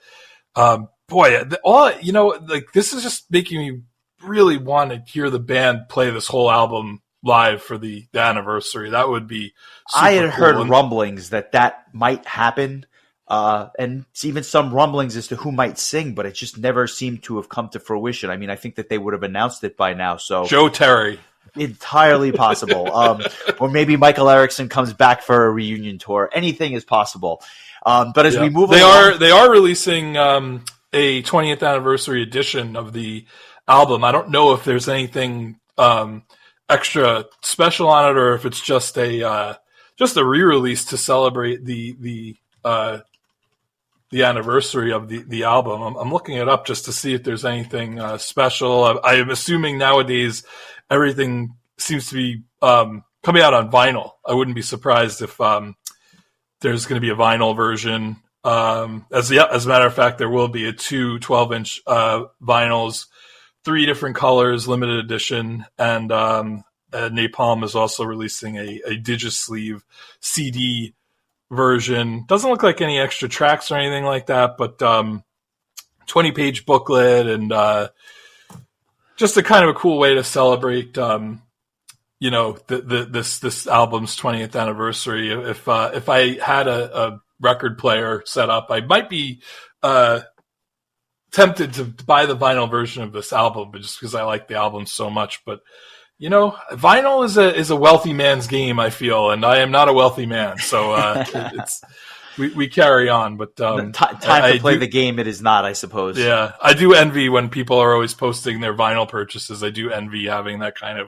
boy, like this is just making me really want to hear the band play this whole album live for the anniversary. That would be super I had cool. heard rumblings that might happen, and even some rumblings as to who might sing, but it just never seemed to have come to fruition. I mean, I think that they would have announced it by now. So Joe Terry. Entirely possible. Or maybe Michael Erickson comes back for a reunion tour. Anything is possible. But as we move along, they are releasing a 20th anniversary edition of the album. I don't know if there's anything extra special on it, or if it's just a re-release to celebrate the anniversary of the album. I'm looking it up just to see if there's anything special. I am assuming nowadays everything seems to be coming out on vinyl. I wouldn't be surprised if there's going to be a vinyl version. As a matter of fact, there will be 2 12-inch vinyls, 3 different colors, limited edition, and Napalm is also releasing a Digisleeve CD version. Doesn't look like any extra tracks or anything like that, but 20-page booklet, and just a kind of a cool way to celebrate this album's 20th anniversary. If I had a record player set up, I might be tempted to buy the vinyl version of this album, but just because I like the album so much. But vinyl is a wealthy man's game, I feel, and I am not a wealthy man, so we carry on, but Time to play the game, it is not, I suppose. Yeah, I do envy when people are always posting their vinyl purchases. I do envy having that kind of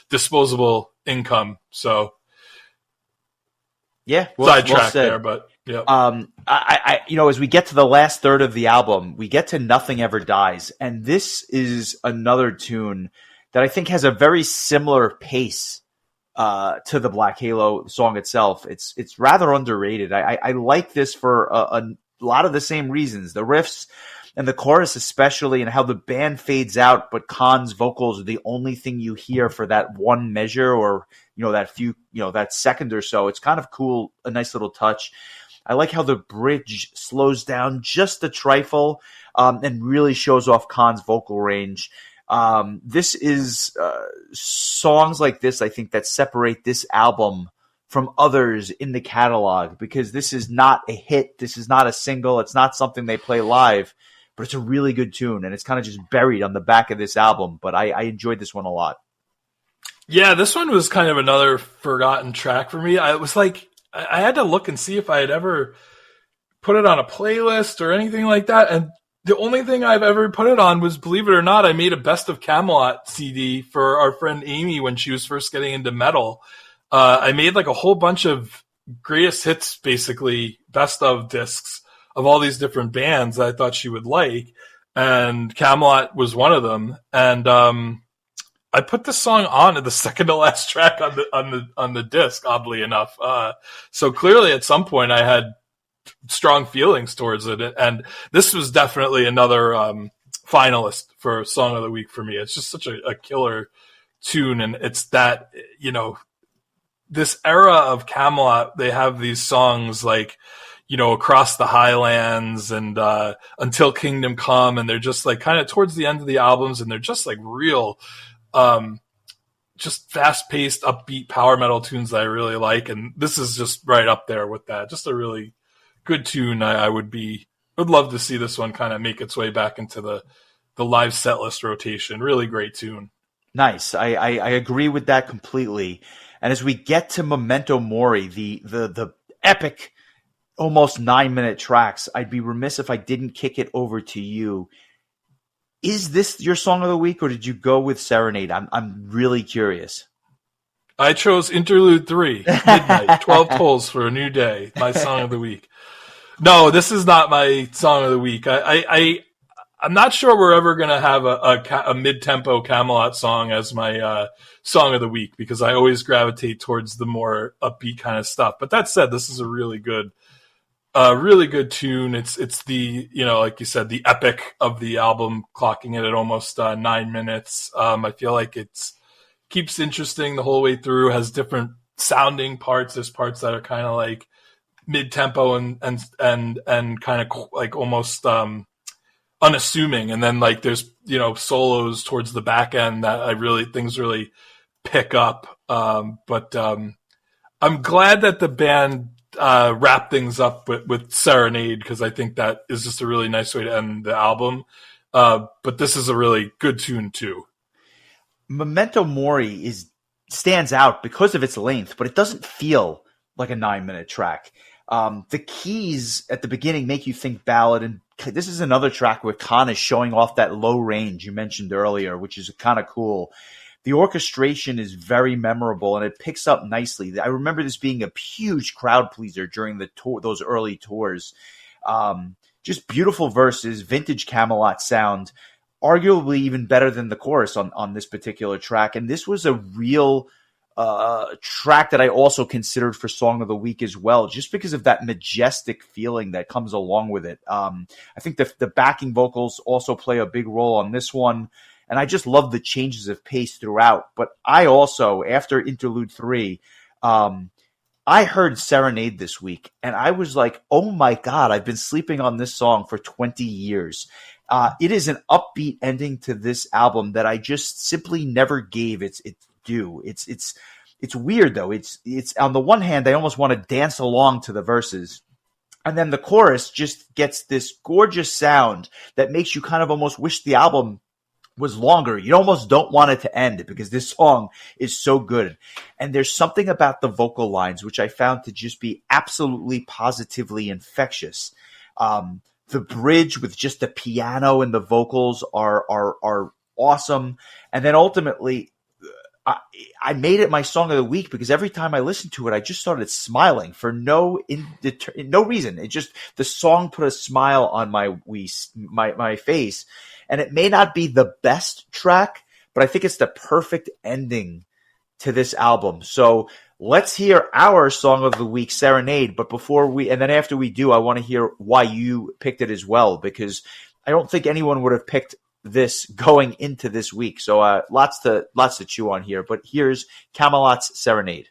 disposable income. So, yeah, sidetrack there, but yeah. As we get to the last third of the album, we get to Nothing Ever Dies, and this is another tune that I think has a very similar pace to the Black Halo song itself. It's rather underrated. I like this for a lot of the same reasons. The riffs and the chorus especially, and how the band fades out, but Khan's vocals are the only thing you hear for that one measure, or that second or so. It's kind of cool, a nice little touch. I like how the bridge slows down just a trifle and really shows off Khan's vocal range. This is songs like this, I think, that separate this album from others in the catalog, because this is not a hit. This is not a single. It's not something they play live, but it's a really good tune, and it's kind of just buried on the back of this album. But I enjoyed this one a lot. Yeah, this one was kind of another forgotten track for me. I was like, I had to look and see if I had ever put it on a playlist or anything like that, and the only thing I've ever put it on was, believe it or not, I made a Best of Kamelot CD for our friend Amy when she was first getting into metal. I made like a whole bunch of greatest hits, basically best of discs of all these different bands that I thought she would like, and Kamelot was one of them. And I put this song on at the second to last track on the disc, oddly enough. So clearly, at some point, I had strong feelings towards it, and this was definitely another finalist for Song of the Week for me. It's just such a killer tune, and it's that, this era of Kamelot, they have these songs like, Across the Highlands and Until Kingdom Come, and they're just like kind of towards the end of the albums, and they're just like real just fast-paced, upbeat power metal tunes that I really like, and this is just right up there with that. Just a really good tune. I would love to see this one kind of make its way back into the live set list rotation. Really great tune. Nice. I agree with that completely. And as we get to Memento Mori, the epic, almost 9-minute tracks, I'd be remiss if I didn't kick it over to you. Is this your Song of the Week, or did you go with Serenade? I'm really curious. I chose Interlude 3, Midnight, 12 Tolls for a New Day, my Song of the Week. No, this is not my Song of the Week. I'm not sure we're ever going to have a mid-tempo Kamelot song as my Song of the Week, because I always gravitate towards the more upbeat kind of stuff. But that said, this is a really good tune. It's the, like you said, the epic of the album, clocking it at almost 9 minutes. I feel like it's keeps interesting the whole way through, has different sounding parts. There's parts that are kind of like mid-tempo and kind of like almost unassuming, and then like there's solos towards the back end that things really pick up. But I'm glad that the band wrapped things up with Serenade, because I think that is just a really nice way to end the album. But this is a really good tune too. Memento Mori stands out because of its length, but it doesn't feel like a 9-minute track. The keys at the beginning make you think ballad, and this is another track where Khan is showing off that low range you mentioned earlier, which is kind of cool. The orchestration is very memorable, and it picks up nicely. I remember this being a huge crowd pleaser during those early tours. Just beautiful verses, vintage Kamelot sound, arguably even better than the chorus on this particular track. And this was a real track that I also considered for Song of the Week as well, just because of that majestic feeling that comes along with it. I think the backing vocals also play a big role on this one, and I just love the changes of pace throughout. But I also, after Interlude 3, I heard Serenade this week, and I was like, oh my God, I've been sleeping on this song for 20 years. It is an upbeat ending to this album that I just simply never gave its due. It's weird though. It's on the one hand, I almost want to dance along to the verses, and then the chorus just gets this gorgeous sound that makes you kind of almost wish the album was longer, you almost don't want it to end because this song is so good. And there's something about the vocal lines which I found to just be absolutely positively infectious. The bridge with just the piano and the vocals are awesome. And then ultimately, I made it my song of the week because every time I listened to it, I just started smiling for no reason. It just, the song put a smile on my face. And it may not be the best track, but I think it's the perfect ending to this album. So let's hear our song of the week, Serenade. But and then after we do, I want to hear why you picked it as well, because I don't think anyone would have picked this going into this week. So lots to chew on here. But here's Kamelot's Serenade.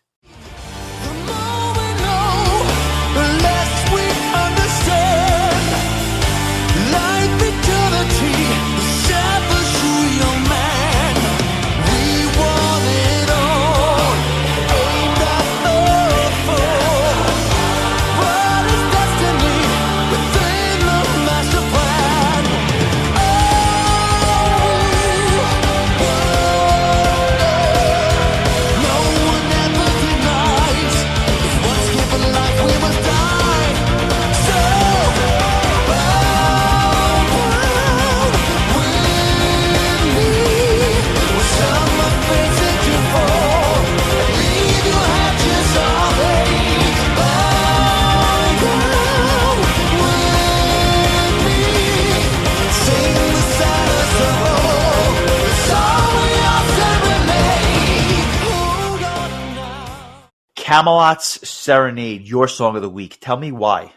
Kamelot's Serenade, your song of the week. Tell me why.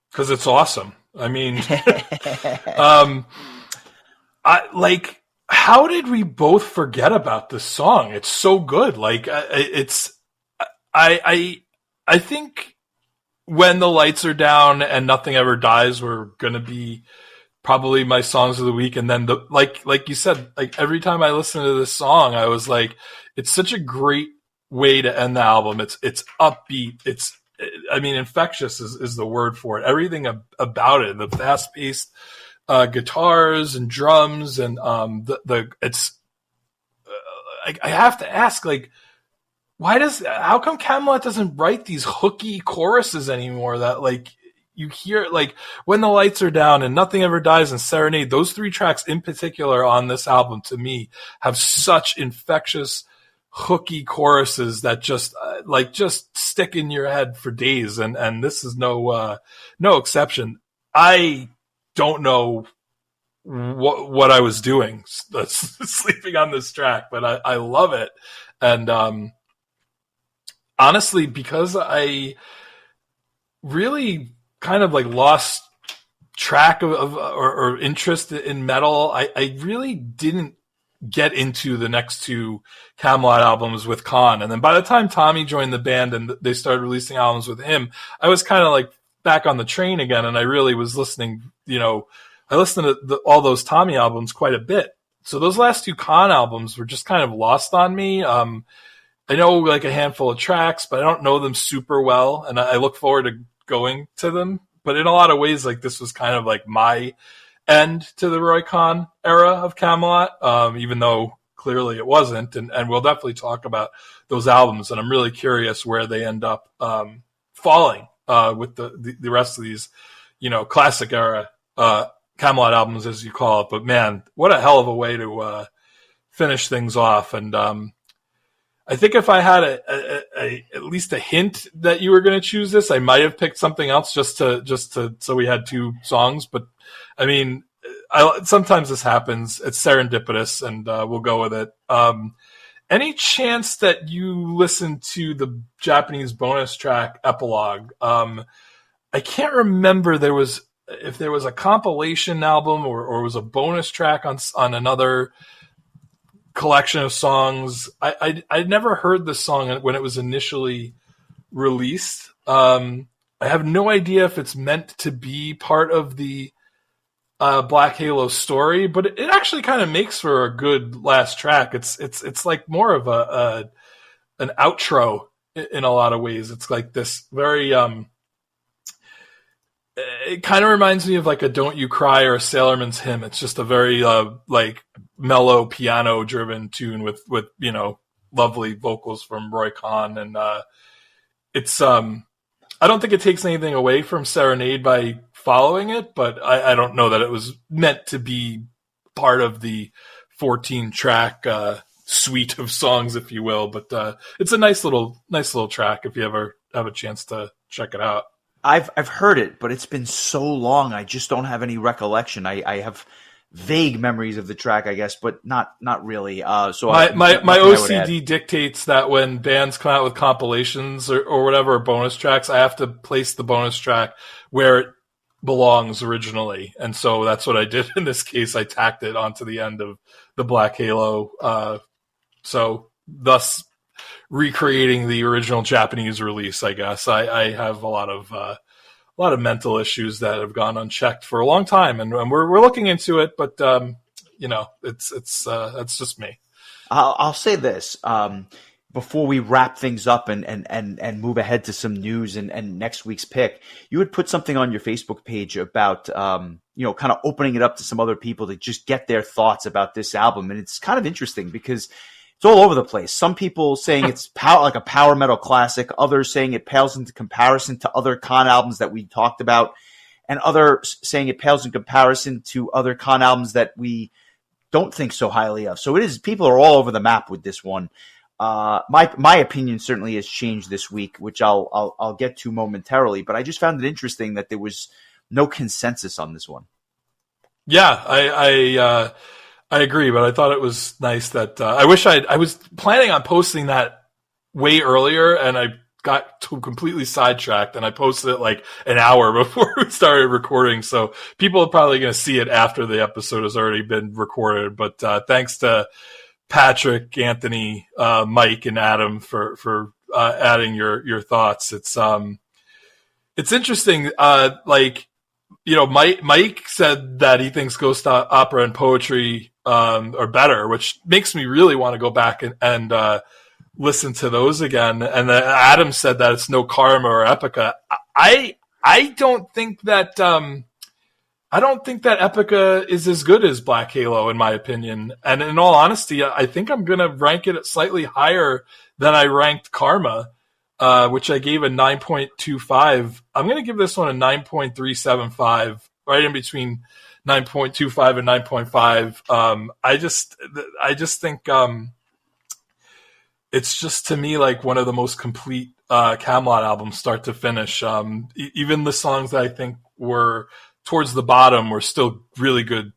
Because it's awesome. I mean, how did we both forget about this song? It's so good. Like, I think When the Lights Are Down and Nothing Ever Dies were going to be probably my songs of the week. And then like you said, like every time I listen to this song, I was like, it's such a great way to end the album. It's upbeat. Infectious is the word for it. Everything about it, the fast paced guitars and drums and I have to ask, like, how come Kamelot doesn't write these hooky choruses anymore that like you hear, like When the Lights Are Down and Nothing Ever Dies and Serenade, those three tracks in particular on this album to me have such infectious hooky choruses that just stick in your head for days, and this is no exception. I don't know what I was doing sleeping on this track, but I love it. And honestly, because I really kind of like lost track of or interest in metal, I really didn't get into the next two Kamelot albums with Khan. And then by the time Tommy joined the band and they started releasing albums with him, I was kind of like back on the train again. And I really was listening, I listened to all those Tommy albums quite a bit. So those last two Khan albums were just kind of lost on me. I know like a handful of tracks, but I don't know them super well. And I look forward to going to them. But in a lot of ways, like this was kind of like my end to the Roy Khan era of Kamelot, even though clearly it wasn't. And we'll definitely talk about those albums. And I'm really curious where they end up falling with the rest of these, classic era Kamelot albums, as you call it. But man, what a hell of a way to finish things off. And I think if I had at least a hint that you were going to choose this, I might have picked something else just to so we had two songs. But I mean, sometimes this happens. It's serendipitous, and we'll go with it. Any chance that you listen to the Japanese bonus track Epilogue? I can't remember if there was a compilation album or was a bonus track on another collection of songs. I'd never heard this song when it was initially released. I have no idea if it's meant to be part of the Black Halo story, but it actually kind of makes for a good last track. It's like more of an outro in a lot of ways. It's like this very it kind of reminds me of like a "Don't You Cry" or a Sailorman's Hymn. It's just a very like mellow piano driven tune with lovely vocals from Roy Khan, and it's I don't think it takes anything away from Serenade by following it, but I don't know that it was meant to be part of the 14 track suite of songs, if you will. But it's a nice little track if you ever have a chance to check it out. I've heard it, but it's been so long. I just don't have any recollection. I have vague memories of the track, I guess, but not really. So my OCD dictates that when bands come out with compilations or whatever, or bonus tracks, I have to place the bonus track where it belongs originally. And so that's what I did in this case. I tacked it onto the end of the Black Halo. So thus recreating the original Japanese release, I guess. I have a lot of mental issues that have gone unchecked for a long time, and we're looking into it. But it's that's just me. I'll say this before we wrap things up and move ahead to some news and next week's pick. You had put something on your Facebook page about kind of opening it up to some other people to just get their thoughts about this album, and it's kind of interesting because it's all over the place. Some people saying it's like a power metal classic, others saying it pales into comparison to other Khan albums that we talked about, and others saying it pales in comparison to other Khan albums that we don't think so highly of. So people are all over the map with this one. My opinion certainly has changed this week, which I'll get to momentarily, but I just found it interesting that there was no consensus on this one. Yeah, I agree, but I thought it was nice that I was planning on posting that way earlier, and I got completely sidetracked, and I posted it like an hour before we started recording. So people are probably going to see it after the episode has already been recorded. But thanks to Patrick, Anthony, Mike, and Adam for adding your thoughts. It's interesting. Mike said that he thinks ghost opera and poetry are better, which makes me really want to go back and listen to those again. And then Adam said that it's no Karma or Epica. I don't think that Epica is as good as Black Halo, in my opinion. And in all honesty, I think I'm going to rank it slightly higher than I ranked Karma, which I gave a 9.25. I'm going to give this one a 9.375, right in between 9.25 and 9.5. I just think it's just, to me, like one of the most complete Kamelot albums, start to finish. Even the songs that I think were towards the bottom were still really good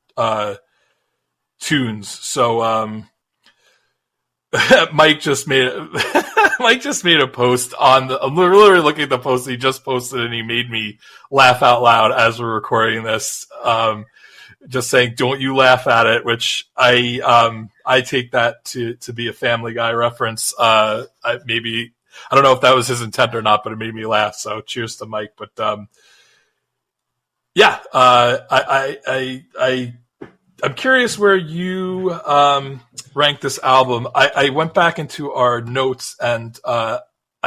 tunes. So Mike just made a post on I'm literally looking at the post he just posted, and he made me laugh out loud as we're recording this. Just saying, "Don't you laugh at it," which I take that to be a Family Guy reference. I don't know if that was his intent or not, but it made me laugh. So cheers to Mike. But I'm curious where you rank this album. I went back into our notes, and I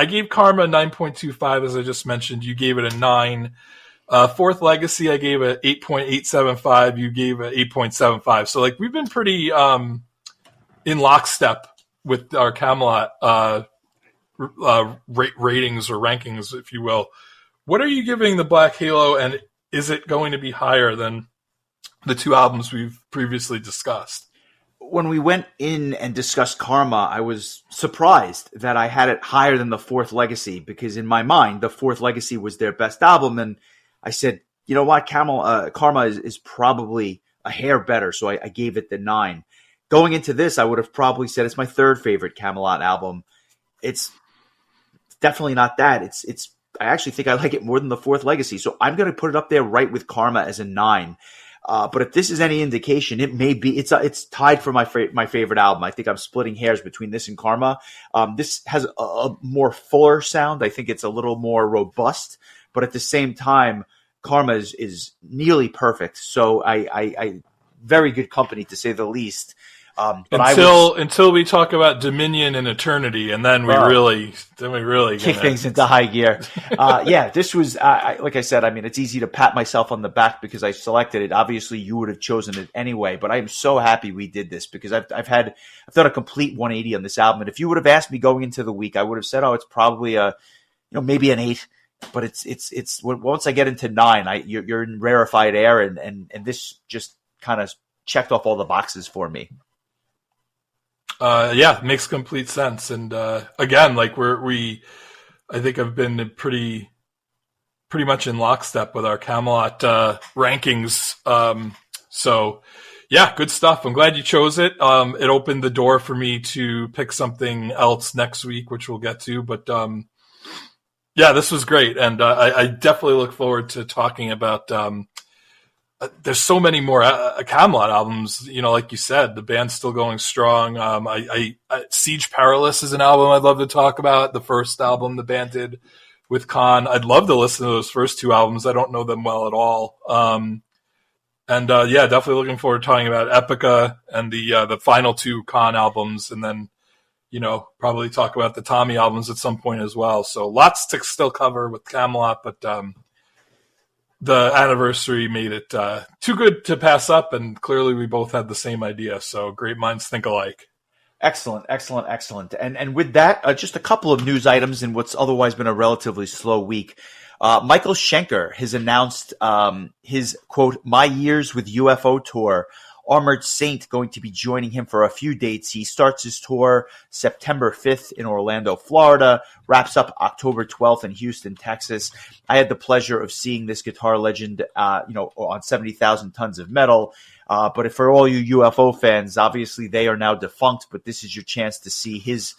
gave Karma a 9.25, as I just mentioned. You gave it a 9. Fourth Legacy, I gave it 8.875. You gave it 8.75. So, like, we've been pretty in lockstep with our Kamelot ratings or rankings, if you will. What are you giving the Black Halo, and is it going to be higher than the two albums we've previously discussed? When we went in and discussed Karma, I was surprised that I had it higher than the Fourth Legacy, because in my mind, the Fourth Legacy was their best album, and I said, you know what, Karma is probably a hair better, so I gave it the 9. Going into this, I would have probably said it's my third favorite Kamelot album. It's definitely not that. I actually think I like it more than the Fourth Legacy, so I'm going to put it up there right with Karma as a 9. But if this is any indication, it may be it's tied for my favorite album. I think I'm splitting hairs between this and Karma. This has a more fuller sound. I think it's a little more robust, but at the same time, Karma is nearly perfect. So I very good company, to say the least. But until we talk about Dominion and Eternity, and then we really kick things into high gear. This was like I said. I mean, it's easy to pat myself on the back because I selected it. Obviously, you would have chosen it anyway. But I am so happy we did this because I've done a complete 180 on this album. And if you would have asked me going into the week, I would have said, "Oh, it's probably maybe an 8." But it's once I get into 9, you're in rarefied air, and this just kind of checked off all the boxes for me. Makes complete sense. And again, like I think I've been pretty much in lockstep with our Kamelot rankings. So yeah, good stuff. I'm glad you chose it. It opened the door for me to pick something else next week, which we'll get to. But this was great, and I definitely look forward to talking about. There's so many more Kamelot albums, like you said, the band's still going strong. Siege Perilous is an album I'd love to talk about. The first album the band did with Khan. I'd love to listen to those first 2 albums. I don't know them well at all. Definitely looking forward to talking about Epica and the final 2 Khan albums, and then, probably talk about the Tommy albums at some point as well. So lots to still cover with Kamelot, but the anniversary made it too good to pass up, and clearly we both had the same idea. So great minds think alike. Excellent. And with that, just a couple of news items in what's otherwise been a relatively slow week. Michael Schenker has announced his, quote, My Years with UFO tour. Armored Saint going to be joining him for a few dates. He starts his tour September 5th in Orlando, Florida, wraps up October 12th in Houston, Texas. I had the pleasure of seeing this guitar legend, on 70,000 Tons of Metal. But for all you UFO fans, obviously they are now defunct, but this is your chance to see his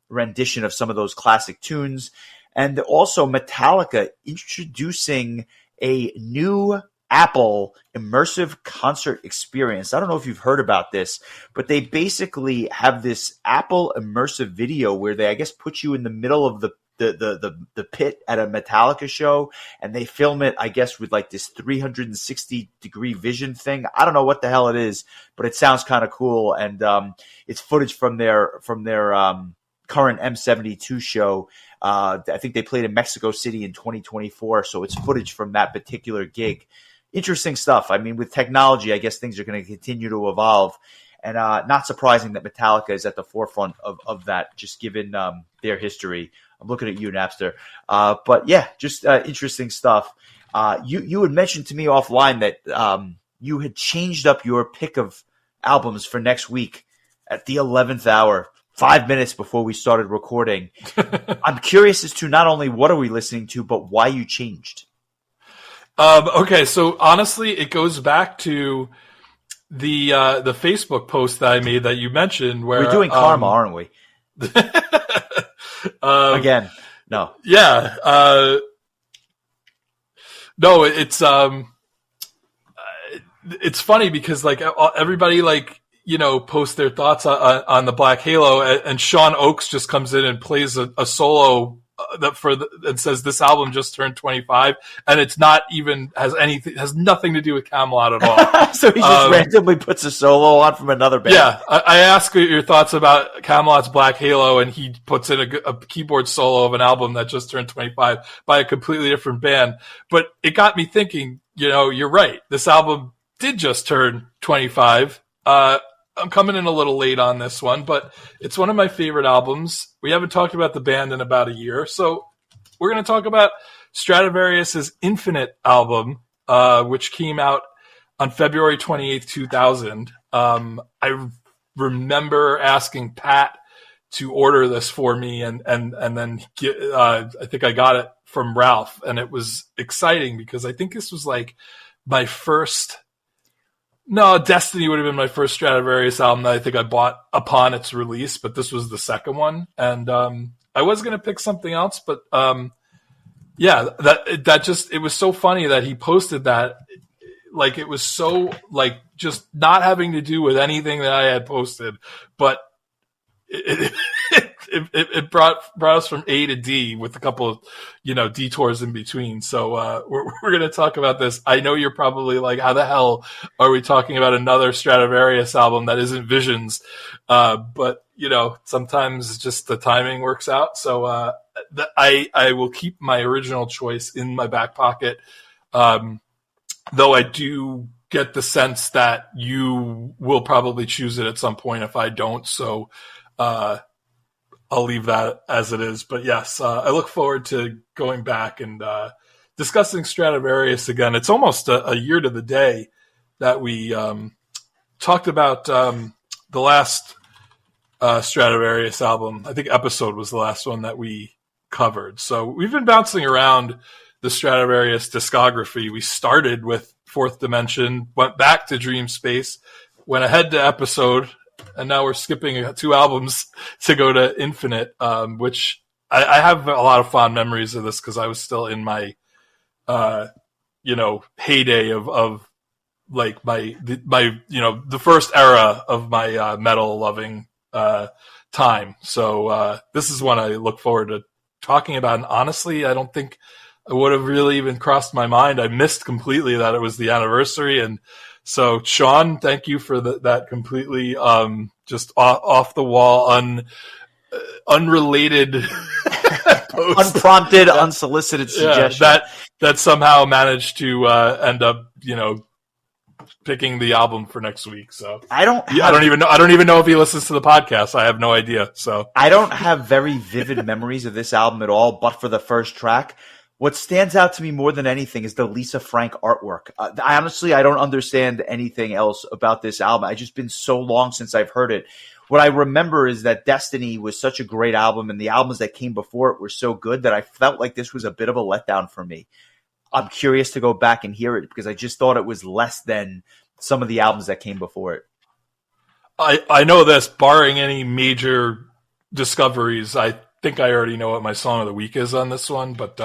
rendition of some of those classic tunes. And also Metallica introducing a new Apple immersive concert experience. I don't know if you've heard about this, but they basically have this Apple immersive video where they, I guess, put you in the middle of the pit at a Metallica show, and they film it, I guess, with like this 360 degree vision thing. I don't know what the hell it is, but it sounds kind of cool. And it's footage from their current M72 show. I think they played in Mexico City in 2024, so it's footage from that particular gig. Interesting stuff. I mean, with technology, I guess things are going to continue to evolve, and not surprising that Metallica is at the forefront of that, just given their history. I'm looking at you, Napster. But yeah, just interesting stuff. You had mentioned to me offline that you had changed up your pick of albums for next week at the 11th hour, 5 minutes before we started recording. I'm curious as to not only what are we listening to, but why you changed. Okay, so honestly, it goes back to the Facebook post that I made that you mentioned, where we're doing karma, aren't we? Again, no. Yeah. No, it's funny because like everybody post their thoughts on the Black Halo, and Sean Oakes just comes in and plays a solo and says this album just turned 25, and it's not even has nothing to do with Kamelot at all. So he just randomly puts a solo on from another band. Yeah, I ask your thoughts about Kamelot's Black Halo, and he puts in a keyboard solo of an album that just turned 25 by a completely different band. But it got me thinking. You're right. This album did just turn 25. I'm coming in a little late on this one, but it's one of my favorite albums. We haven't talked about the band in about a year, so we're going to talk about Stradivarius's Infinite album, which came out on February 28th, 2000. I remember asking Pat to order this for me, and then I think I got it from Ralph, and it was exciting because I think this was like my first. No, Destiny would have been my first Stradivarius album that I think I bought upon its release, but this was the second one. And I was going to pick something else, but that just, it was so funny that he posted that. Like, it was so, like, just not having to do with anything that I had posted, but it brought us from A to D with a couple of, detours in between. So, we're going to talk about this. I know you're probably like, how the hell are we talking about another Stradivarius album that isn't Visions? But, sometimes just the timing works out. So, I will keep my original choice in my back pocket. Though I do get the sense that you will probably choose it at some point if I don't. So, I'll leave that as it is. But yes, I look forward to going back and discussing Stradivarius again. It's almost a year to the day that we talked about the last Stradivarius album. I think Episode was the last one that we covered. So we've been bouncing around the Stradivarius discography. We started with Fourth Dimension, went back to Dream Space, went ahead to Episode, and now we're skipping 2 albums to go to Infinite, which I have a lot of fond memories of this because I was still in my, heyday of like the first era of my metal loving time. So this is one I look forward to talking about. And honestly, I don't think it would have really even crossed my mind. I missed completely that it was the anniversary. And so, Sean, thank you for that completely just off the wall, unrelated, post. Unprompted, unsolicited suggestion that somehow managed to end up, picking the album for next week. So I don't even know if he listens to the podcast. I have no idea. So I don't have very vivid memories of this album at all, but for the first track. What stands out to me more than anything is the Lisa Frank artwork. I don't understand anything else about this album. It's just been so long since I've heard it. What I remember is that Destiny was such a great album, and the albums that came before it were so good that I felt like this was a bit of a letdown for me. I'm curious to go back and hear it because I just thought it was less than some of the albums that came before it. I know this, barring any major discoveries, I think I already know what my song of the week is on this one, but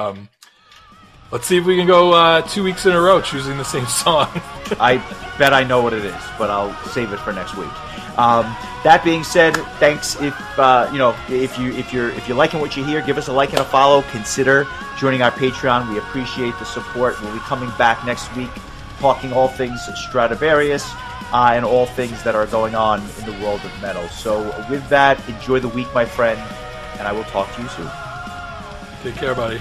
let's see if we can go 2 weeks in a row choosing the same song. I bet I know what it is, but I'll save it for next week. That being said, thanks. If you're liking what you hear, give us a like and a follow. Consider joining our Patreon. We appreciate the support. We'll be coming back next week, talking all things Stradivarius and all things that are going on in the world of metal. So with that, enjoy the week, my friend, and I will talk to you soon. Take care, buddy.